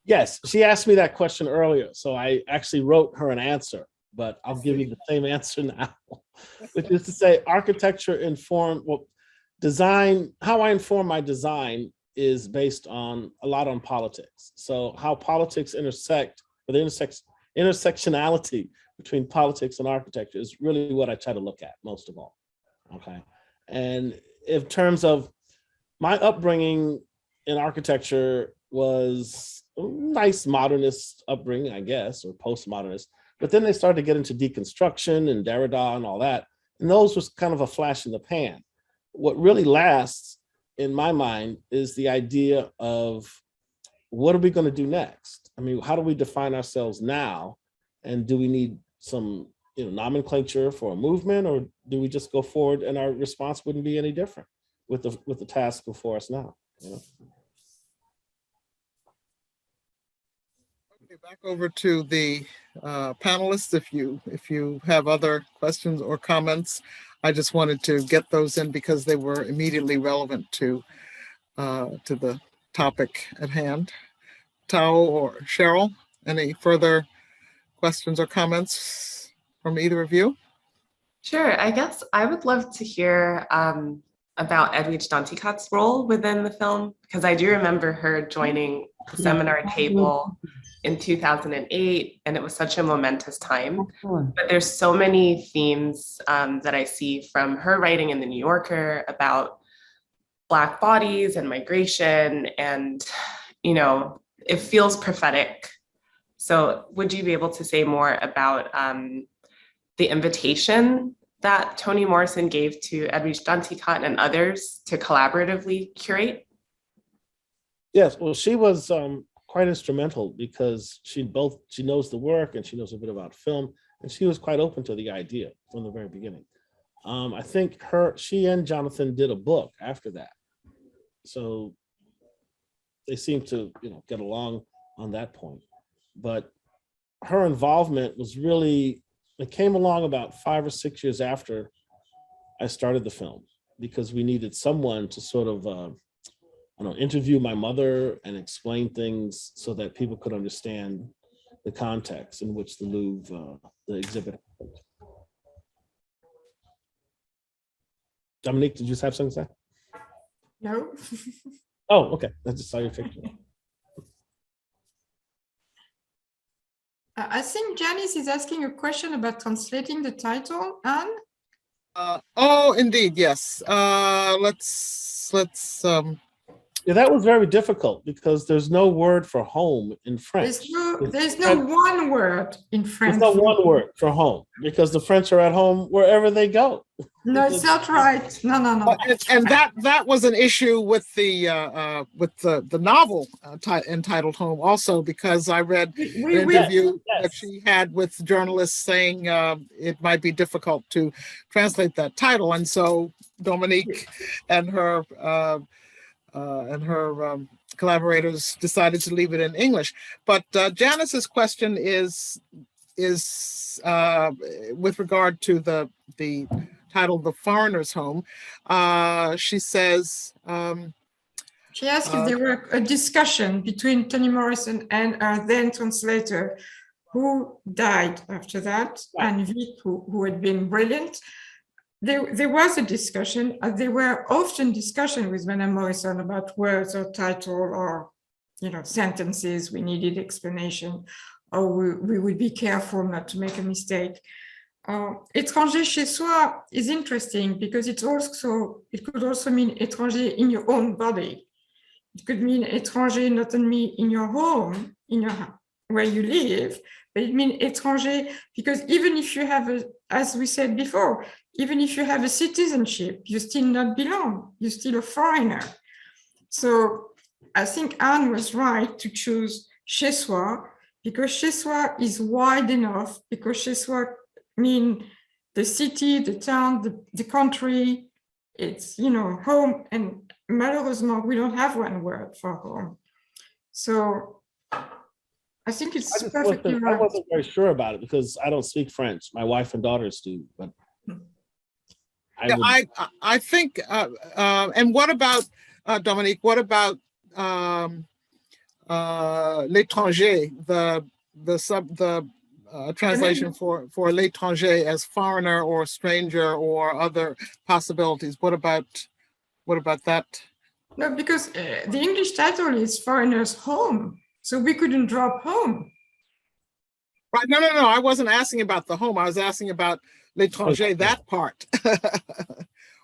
E: Yes, she asked me that question earlier, so I actually wrote her an answer, but I'll give you the same answer now, which is to say architecture informed, well, design, how I inform my design is based on a lot on politics. So how politics intersect, or the intersectionality between politics and architecture is really what I try to look at most of all, okay? And in terms of my upbringing in architecture was a nice modernist upbringing, I guess, or postmodernist, but then they started to get into deconstruction and Derrida and all that, and those was kind of a flash in the pan. What really lasts in my mind is the idea of what are we going to do next? I mean, how do we define ourselves now? And do we need some nomenclature for a movement, or do we just go forward and our response wouldn't be any different with the task before us now?
C: Okay, back over to the panelists. If you have other questions or comments, I just wanted to get those in because they were immediately relevant to the topic at hand. Tao or Cheryl, any further questions or comments from either of you?
F: Sure, I guess I would love to hear about Edwidge Danticat's role within the film, because I do remember her joining the seminar table in 2008, and it was such a momentous time. But there's so many themes that I see from her writing in the New Yorker about Black bodies and migration, and it feels prophetic. So would you be able to say more about the invitation that Toni Morrison gave to Edwidge Danticat and others to collaboratively curate?
E: Yes, well, she was quite instrumental because she knows the work and she knows a bit about film, and she was quite open to the idea from the very beginning. I think she and Jonathan did a book after that, so they seem to get along on that point. But her involvement was really, it came along about 5 or 6 years after I started the film, because we needed someone to sort of interview my mother and explain things so that people could understand the context in which the Louvre, the exhibit. Dominique, did you just have something to say?
D: No.
E: Oh, okay. I just saw your picture.
D: I think Janice is asking a question about translating the title, Anne.
C: Oh, indeed, yes. Let's
E: Yeah, that was very difficult because there's no word for home in French.
D: There's no one word in French.
E: There's no one word for home because the French are at home wherever they go.
D: No, it's not right. No.
C: And that was an issue with the novel entitled Home also, because I read an interview that she had with journalists saying it might be difficult to translate that title, and so Dominique and her collaborators decided to leave it in English. But Janice's question is with regard to the title The Foreigner's Home. She says,
D: she asked if there were a discussion between Toni Morrison and our then translator, who died after that, and Vic, who had been brilliant. There was a discussion. There were often discussions with Madame Morrison about words or title or sentences. We needed explanation, or we would be careful not to make a mistake. Étranger chez soi is interesting because it could also mean étranger in your own body. It could mean étranger not only in your home, where you live, but it means étranger because even if you have as we said before, even if you have a citizenship, you still not belong. You're still a foreigner. So I think Anne was right to choose chez soi because chez soi is wide enough, because chez soi mean the city, the town, the country. It's home, and malheureusement we don't have one word for home. So I think it's perfectly right.
E: I wasn't very sure about it because I don't speak French. My wife and daughters do, but
C: I think. And what about Dominique? What about l'étranger, the translation for l'étranger as foreigner or stranger or other possibilities. What about that?
D: No, because the English title is Foreigner's Home, so we couldn't drop home.
C: Right? No. I wasn't asking about the home. I was asking about l'étranger, that part.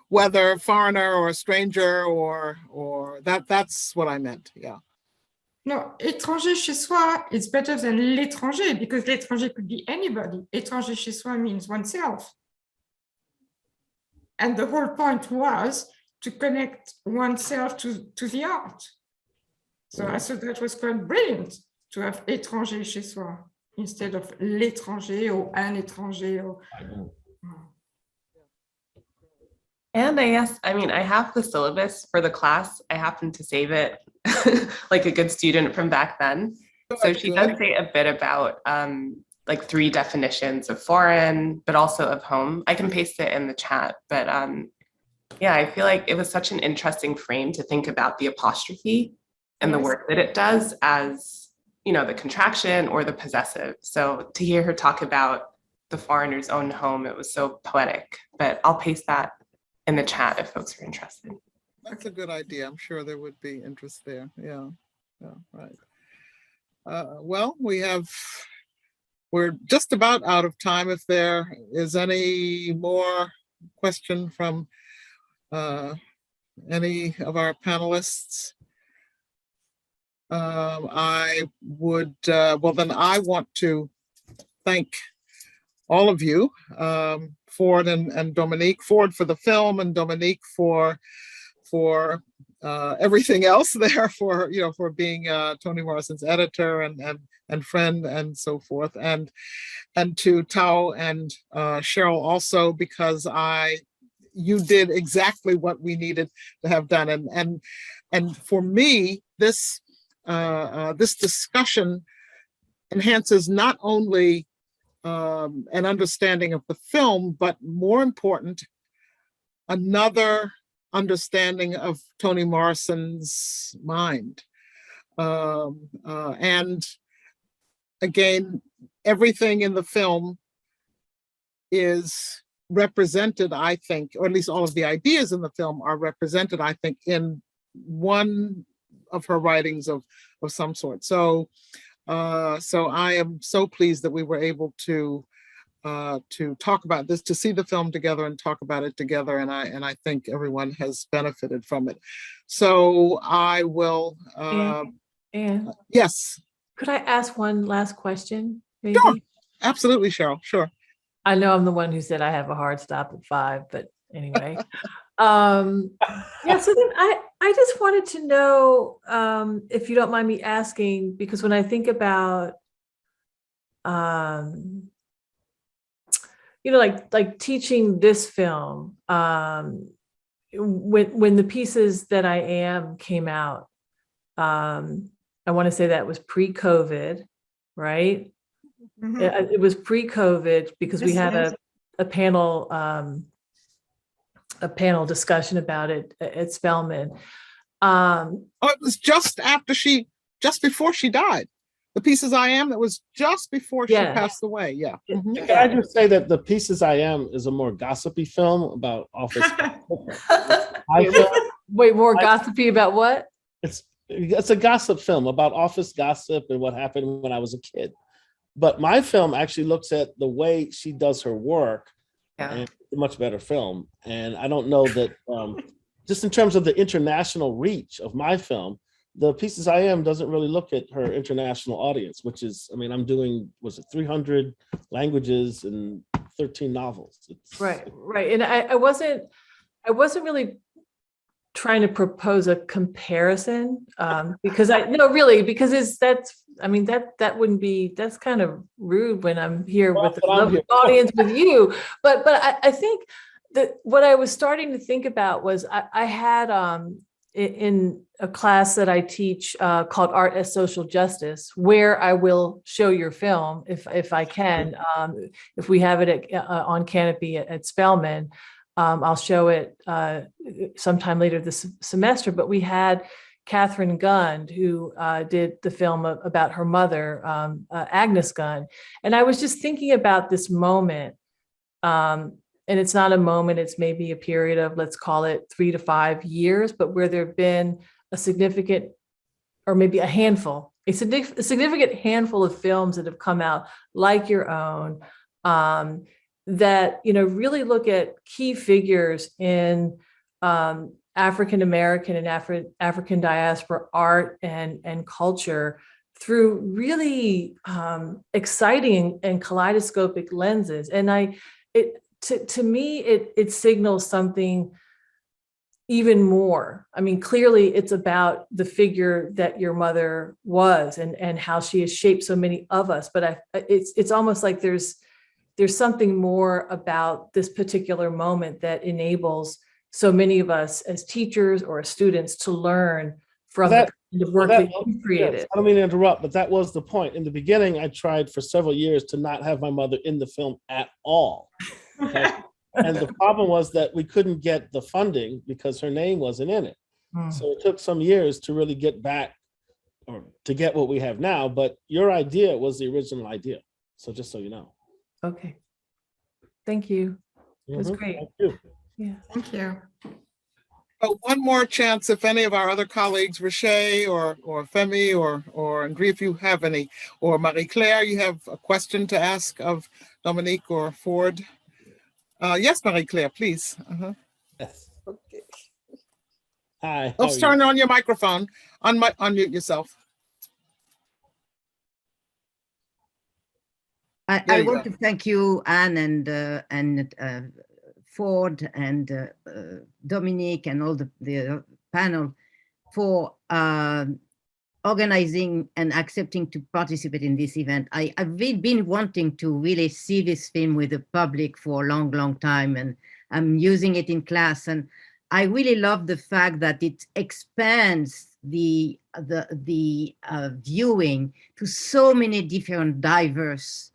C: Whether foreigner or stranger or that's what I meant. Yeah.
D: No, étranger chez soi is better than l'étranger because l'étranger could be anybody. Étranger chez soi means oneself. And the whole point was to connect oneself to the art. So I thought that was quite brilliant to have étranger chez soi instead of l'étranger or un étranger. Or,
F: And I have the syllabus for the class. I happened to save it like a good student from back then. So she does say a bit about like 3 definitions of foreign, but also of home. I can paste it in the chat, but yeah, I feel like it was such an interesting frame to think about the apostrophe and the work that it does as, the contraction or the possessive. So to hear her talk about the foreigner's own home, it was so poetic, but I'll paste that in the chat if folks are interested.
C: That's a good idea. I'm sure there would be interest there. Yeah, right. Well, we're just about out of time. If there is any more question from any of our panelists, I would, then I want to thank all of you, Ford and Dominique, Ford for the film and Dominique for everything else there, for being Toni Morrison's editor and friend and so forth, and to Tao and Cheryl also, because you did exactly what we needed to have done, and for me this discussion enhances not only an understanding of the film, but more important, another understanding of Toni Morrison's mind. And again, everything in the film is represented, I think, or at least all of the ideas in the film are represented, I think, in one of her writings of some sort. So I am so pleased that we were able to talk about this, to see the film together and talk about it together, and I think everyone has benefited from it. So I will. Yes.
G: Could I ask one last question? Maybe?
C: Sure. Absolutely, Cheryl. Sure.
G: I know I'm the one who said I have a hard stop at 5, but anyway. Yeah, so then I just wanted to know, if you don't mind me asking, because when I think about, like teaching this film, when the Pieces That I Am came out, I want to say that was pre-COVID, right? Mm-hmm. It was pre-COVID because we had a panel discussion about it at Spelman.
C: It was just before she died. The Pieces I Am, that was just before she passed away. Yeah. Mm-hmm.
E: Can I just say that The Pieces I Am is a more gossipy film about office.
G: Wait, more gossipy about what?
E: It's a gossip film about office gossip and what happened when I was a kid. But my film actually looks at the way she does her work. And it's a much better film. And I don't know that, just in terms of the international reach of my film, The Pieces I Am doesn't really look at her international audience, which is, I'm doing, 300 languages and 13 novels.
G: Right. And I wasn't really trying to propose a comparison, because that wouldn't be, that's kind of rude when I'm here with the lovely audience with you. But I think that what I was starting to think about was I had in a class that I teach called Art as Social Justice, where I will show your film if I can, if we have it on Canopy at Spelman. I'll show it sometime later this semester, but we had Catherine Gund, who did the film about her mother, Agnes Gund. And I was just thinking about this moment. And it's not a moment, it's maybe a period of, let's call it 3 to 5 years, but where there have been a significant, or maybe a significant handful of films that have come out like your own, that, really look at key figures in African-American and African diaspora art and culture through really exciting and kaleidoscopic lenses. And to me, it signals something even more. I mean, clearly it's about the figure that your mother was and how she has shaped so many of us. But it's almost like there's something more about this particular moment that enables so many of us as teachers or as students to learn from the work that you created.
E: Yes, I don't mean to interrupt, but that was the point. In the beginning, I tried for several years to not have my mother in the film at all. Okay? And the problem was that we couldn't get the funding because her name wasn't in it. So it took some years to really get back or to get what we have now. But your idea was the original idea. So just so you know.
G: Okay. Thank you. It was great.
E: Thank you.
G: Yeah.
D: Thank you.
C: Oh, one more chance if any of our other colleagues, Riche or Femi or Andrea, if you have any, or Marie-Claire, you have a question to ask of Dominique or Ford. Yes, Marie-Claire, please.
E: Yes.
H: Okay.
E: Hi.
C: Let's turn on your microphone. Unmute yourself.
B: I want to thank you, Anne, and Ford and Dominique and all the panel for organizing and accepting to participate in this event. I've been wanting to really see this film with the public for a long, long time, and I'm using it in class. And I really love the fact that it expands the viewing to so many different diverse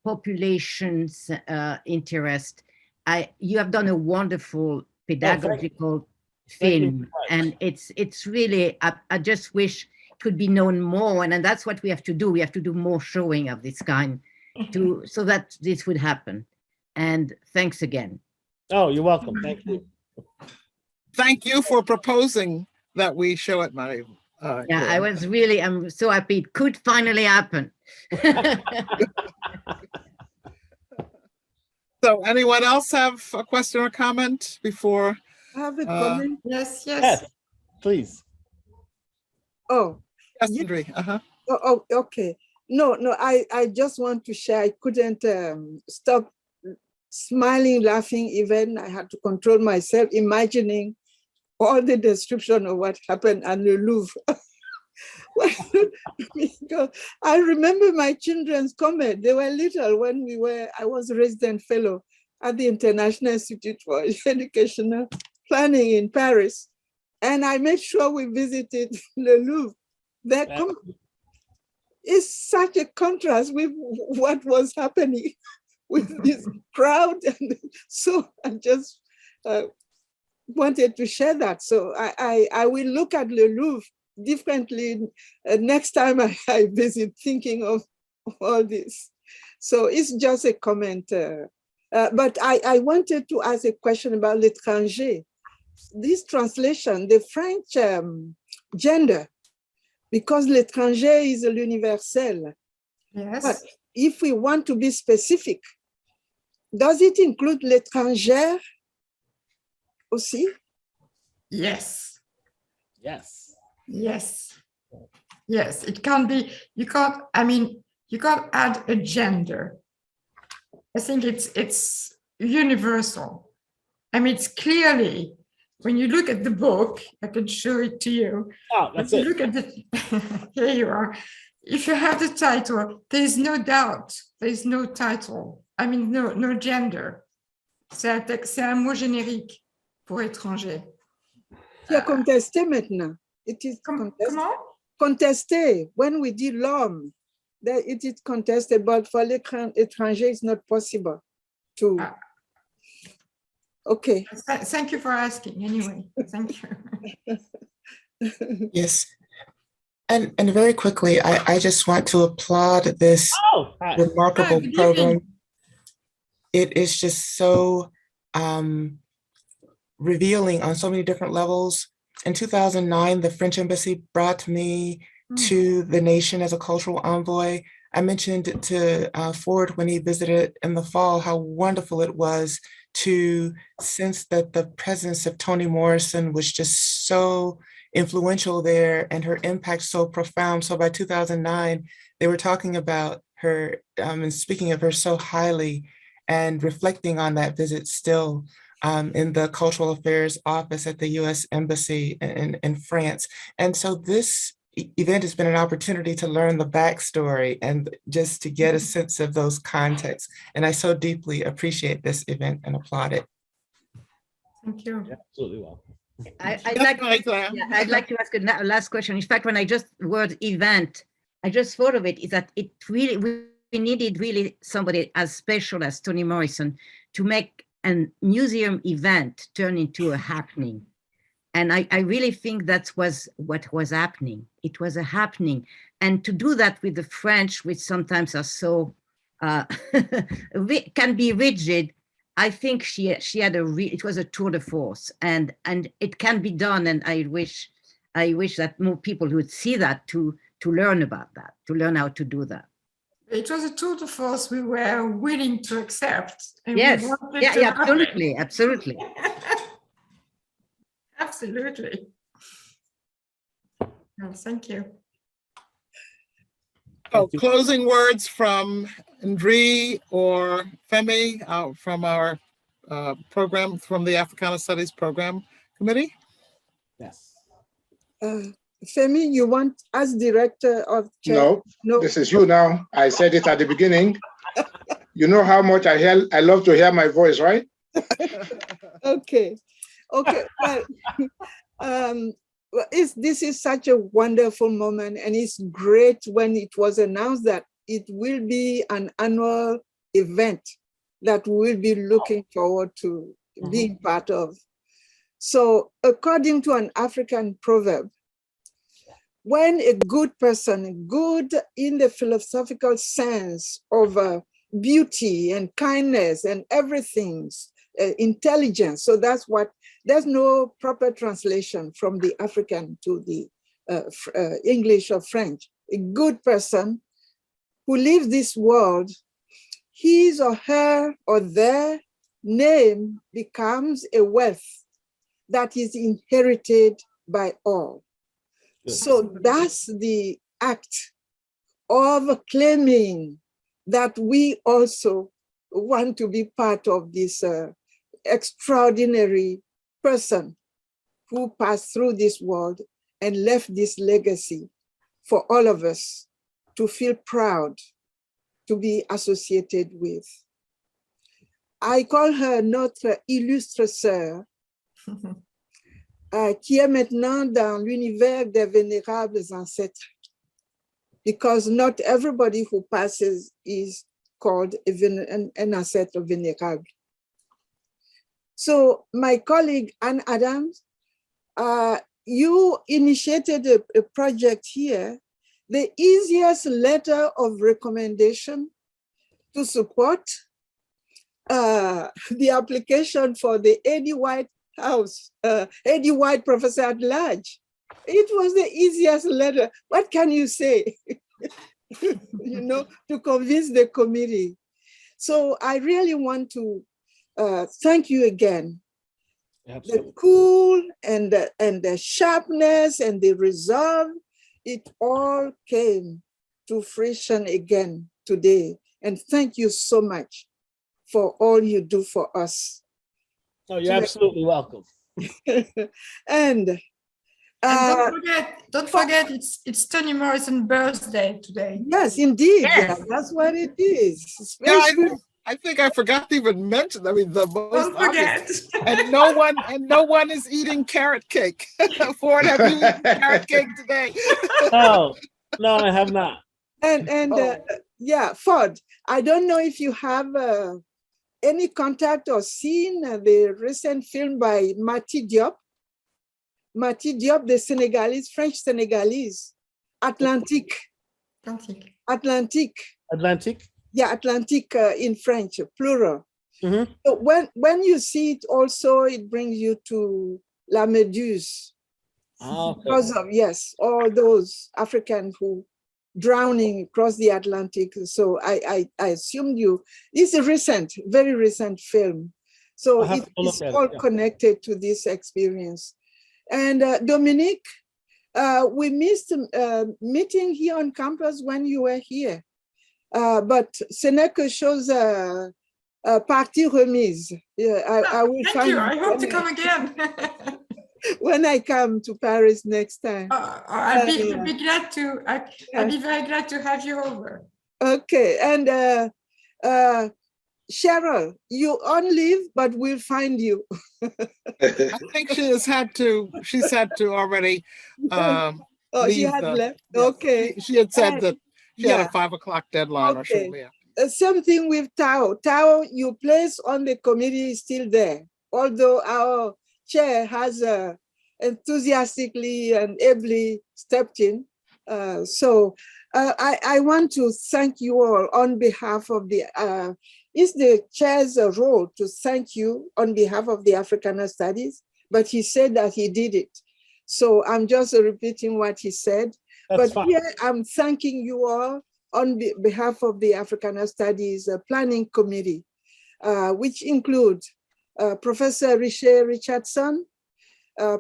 B: populations interest. You have done a wonderful pedagogical film, and it's really, I just wish it could be known more, and that's what we have to do. We have to do more showing of this kind so that this would happen. And thanks again.
E: Oh, you're welcome. Thank you.
C: Thank you for proposing that we show it, Marie.
B: Yeah, I'm so happy it could finally happen.
C: So anyone else have a question or comment before?
H: I have a comment.
D: Yes,
E: Yes, please.
H: Oh,
C: Yes, Andrea.
H: oh, okay. No, I just want to share. I couldn't stop smiling, laughing even. I had to control myself, imagining all the description of what happened at the Louvre. Because I remember my children's comment. They were little when I was a resident fellow at the International Institute for Educational Planning in Paris. And I made sure we visited the Louvre. It's such a contrast with what was happening with this crowd. And so I just wanted to share that. So I will look at the Louvre differently next time I visit, thinking of all this. So it's just a comment. But I wanted to ask a question about l'étranger. This translation, the French gender, because l'étranger is l'universel.
D: Yes.
H: But if we want to be specific, does it include l'étrangère aussi?
D: Yes.
E: Yes.
D: Yes. Yes. It can be, you can't add a gender. I think it's universal. I mean, it's clearly, when you look at the book, I can show it to you.
E: Oh, that's
D: if
E: it.
D: you look at the, here you are. If you have the title, there's no doubt, there's no title. I mean, no gender. C'est un mot générique pour étranger.
H: Qui est contesté maintenant. It is contested.
D: Comment?
H: Contesté. When we did l'homme, it is contested, but for l'étranger, it's not possible to. Okay.
D: Thank you for asking anyway. Thank you.
I: Yes. And very quickly, I just want to applaud this remarkable program. It is just so revealing on so many different levels. In 2009, the French embassy brought me to the nation as a cultural envoy. I mentioned to Ford when he visited in the fall how wonderful it was to sense that the presence of Toni Morrison was just so influential there and her impact so profound. So by 2009, they were talking about her and speaking of her so highly and reflecting on that visit still in the Cultural Affairs Office at the US Embassy in France. And so this event has been an opportunity to learn the backstory and just to get a sense of those contexts. And I so deeply appreciate this event and applaud it.
D: Thank you.
E: Absolutely well.
B: I'd like to ask a last question. In fact, when I just word event, I just thought of it, is that it really, we needed really somebody as special as Toni Morrison to make a museum event turn into a happening. And I really think that was what was happening. It was a happening. And to do that with the French, which sometimes are so, can be rigid, I think she had it was a tour de force, and it can be done. And I wish that more people would see that to learn about that, to learn how to do that.
D: It was a tour de force we were willing to accept. And
B: yes, yeah, absolutely.
D: Absolutely. Well, thank you.
C: Oh, closing words from Ndri or Femi from our program, from the Africana Studies Program Committee?
E: Yes.
H: Femi, you want as director of
A: No, this is you now. I said it at the beginning. You know how much I love to hear my voice, right?
H: Okay. Well, this is such a wonderful moment, and it's great when it was announced that it will be an annual event that we'll be looking forward to being part of. So according to an African proverb, when a good person, good in the philosophical sense of beauty and kindness and everything, intelligence, so that's what, there's no proper translation from the African to the English or French. A good person who lives this world, his or her or their name becomes a wealth that is inherited by all. So that's the act of claiming that we also want to be part of this extraordinary person who passed through this world and left this legacy for all of us to feel proud to be associated with. I call her notre illustre sœur, qui est maintenant dans l'univers des vénérables ancêtres, because not everybody who passes is called an ancestor venerable. So my colleague, Anne Adams, you initiated a project here, the easiest letter of recommendation to support the application for the Eddie White House, Eddie White Professor at Large. It was the easiest letter. What can you say? You know, to convince the committee. So I really want to thank you again. Absolutely. The cool and the sharpness and the resolve, it all came to fruition again today. And thank you so much for all you do for us.
E: Oh, you're absolutely welcome.
H: And
D: don't forget, it's Toni Morrison's birthday today.
H: Yes, indeed. Yes. Yeah, that's what it is.
C: Yeah, I think I forgot to even mention. I mean, the most obvious. And no one is eating carrot cake. Ford, have you eaten carrot cake today?
E: No, I have not.
H: And yeah, Ford, I don't know if you have any contact or seen the recent film by Mati Diop? Mati Diop, the Senegalese, French Senegalese, Atlantique. Atlantique. Yeah, Atlantique in French, plural.
E: Mm-hmm.
H: So when you see it also, it brings you to La Méduse.
E: Okay.
H: Because of, yes, all those Africans who drowning across the Atlantic. So I assumed it's a recent, very recent film. So it's all connected to this experience. And Dominique, we missed meeting here on campus when you were here. But ce n'est que chose partie remise. I will
D: Thank
H: find
D: you. I hope to come again.
H: when I come to Paris next time.
D: I'd be glad to. I'd be very glad to have you over.
H: Okay, and Cheryl, you on leave, but we'll find you.
C: I think she's had to already leave.
H: She had left. Okay.
C: She had said that she had a 5 o'clock deadline or shortly after.
H: Same thing with Tao. Tao, your place on the committee is still there, although our chair has enthusiastically and ably stepped in. So I want to thank you all on behalf of the, it's the chair's role to thank you on behalf of the Africana Studies, but he said that he did it. So I'm just repeating what he said.
E: That's
H: but
E: fine.
H: Here I'm thanking you all on behalf of the Africana Studies Planning Committee, which include Professor Richer Richardson,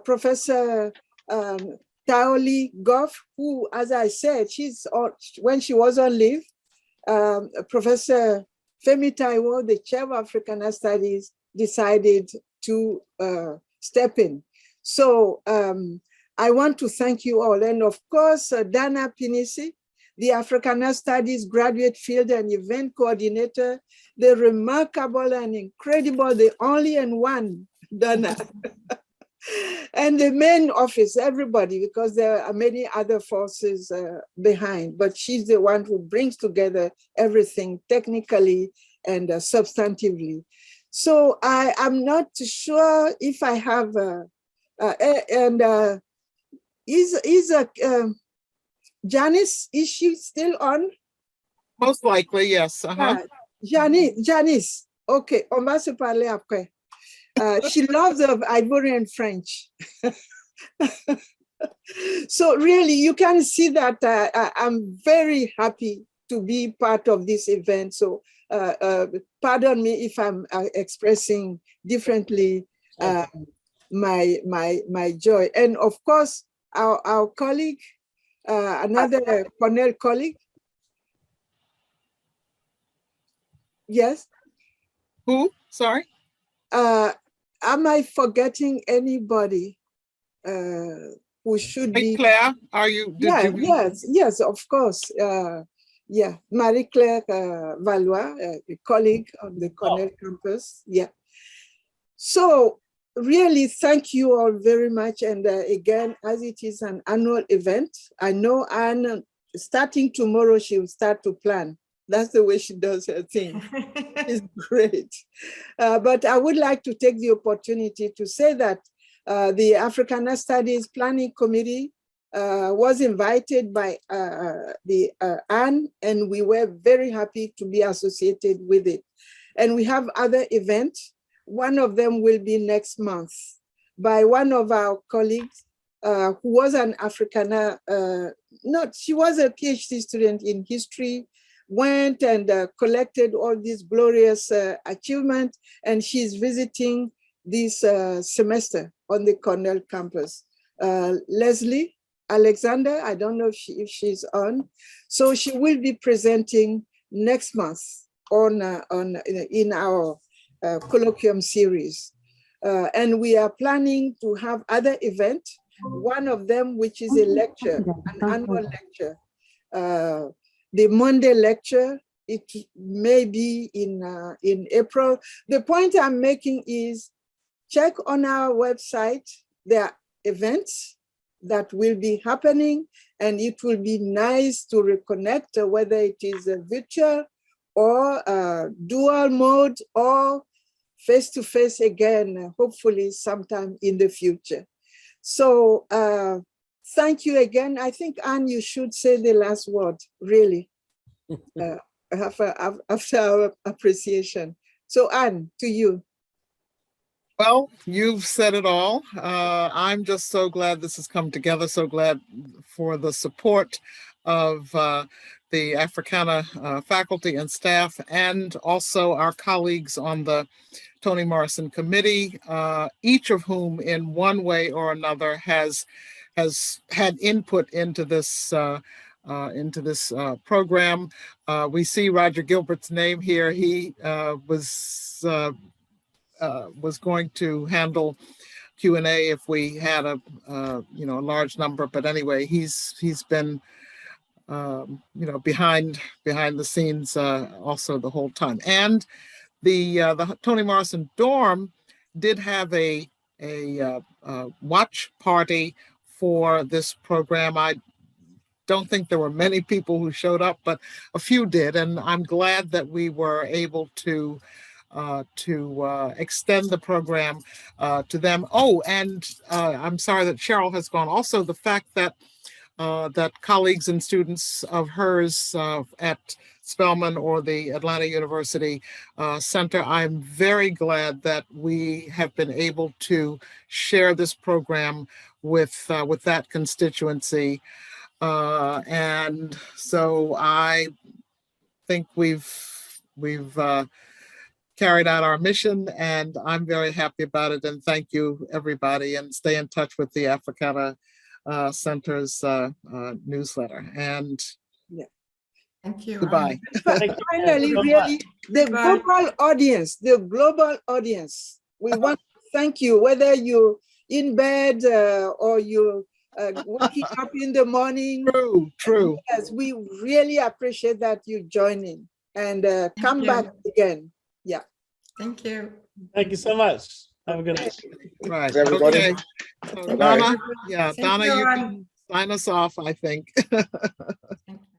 H: Professor Taoli Goff, who, as I said, when she was on leave, Professor Femi Taiwo, the chair of Africana Studies, decided to step in. So I want to thank you all. And of course, Dana Pinisi, the Africana Studies Graduate Field and Event Coordinator, the remarkable and incredible, the only and one Dana. And the main office, everybody, because there are many other forces behind, but she's the one who brings together everything technically and substantively. So I am not sure if I have, Janice, is she still on?
C: Most likely, yes.
H: Janice, okay, on va se parler après. She loves Ivorian French. So really, you can see that I'm very happy to be part of this event. So pardon me if I'm expressing differently my joy. And of course, our colleague, another Cornell colleague. Yes.
C: Who? Sorry.
H: Am I forgetting anybody who should be?
C: Claire, are you?
H: Yes, of course. Yeah, Marie-Claire Valois, a colleague on the Cornell campus. Yeah. So really, thank you all very much. And again, as it is an annual event, I know Anne, starting tomorrow, she will start to plan. That's the way she does her thing. It's great. But I would like to take the opportunity to say that the Africana Studies Planning Committee was invited by the Anne, and we were very happy to be associated with it. And we have other events. One of them will be next month by one of our colleagues who was an Africana, she was a PhD student in history, went and collected all these glorious achievements, and she's visiting this semester on the Cornell campus. Leslie Alexander, I don't know if she's on. So she will be presenting next month in our colloquium series. And we are planning to have other events, one of them which is a lecture, an annual lecture. The Monday lecture, it may be in April. The point I'm making is check on our website. There are events that will be happening, and it will be nice to reconnect, whether it is virtual or dual mode or face-to-face again, hopefully sometime in the future. So thank you again. I think, Anne, you should say the last word, really, after our appreciation. So Anne, to you.
C: Well, you've said it all. I'm just so glad this has come together, so glad for the support of the Africana faculty and staff, and also our colleagues on the Toni Morrison Committee, each of whom in one way or another has had input into this program. We see Roger Gilbert's name here. He was going to handle Q&A if we had a large number, but anyway, he's been behind the scenes also the whole time. And the Toni Morrison dorm did have a watch party for this program. I don't think there were many people who showed up, but a few did, and I'm glad that we were able to extend the program to them. Oh, and I'm sorry that Cheryl has gone. Also, the fact that that colleagues and students of hers at Spelman or the Atlanta University Center, I'm very glad that we have been able to share this program with that constituency. And so I think we've carried out our mission, and I'm very happy about it. And thank you, everybody, and stay in touch with the Africana Center's newsletter. And
H: yeah,
D: thank you.
C: Goodbye.
H: Finally, really, the global audience, we want to thank you, whether you're in bed or you're waking up in the morning.
C: True.
H: Yes, we really appreciate that you joining and come back again. Yeah.
D: Thank you.
E: Thank you so much. Have a good night.
C: Right.
A: Everybody.
C: Okay. So Donna, yeah,
D: Thank
C: Donna,
D: you,
C: you
D: Anne.
C: can sign us off, I think.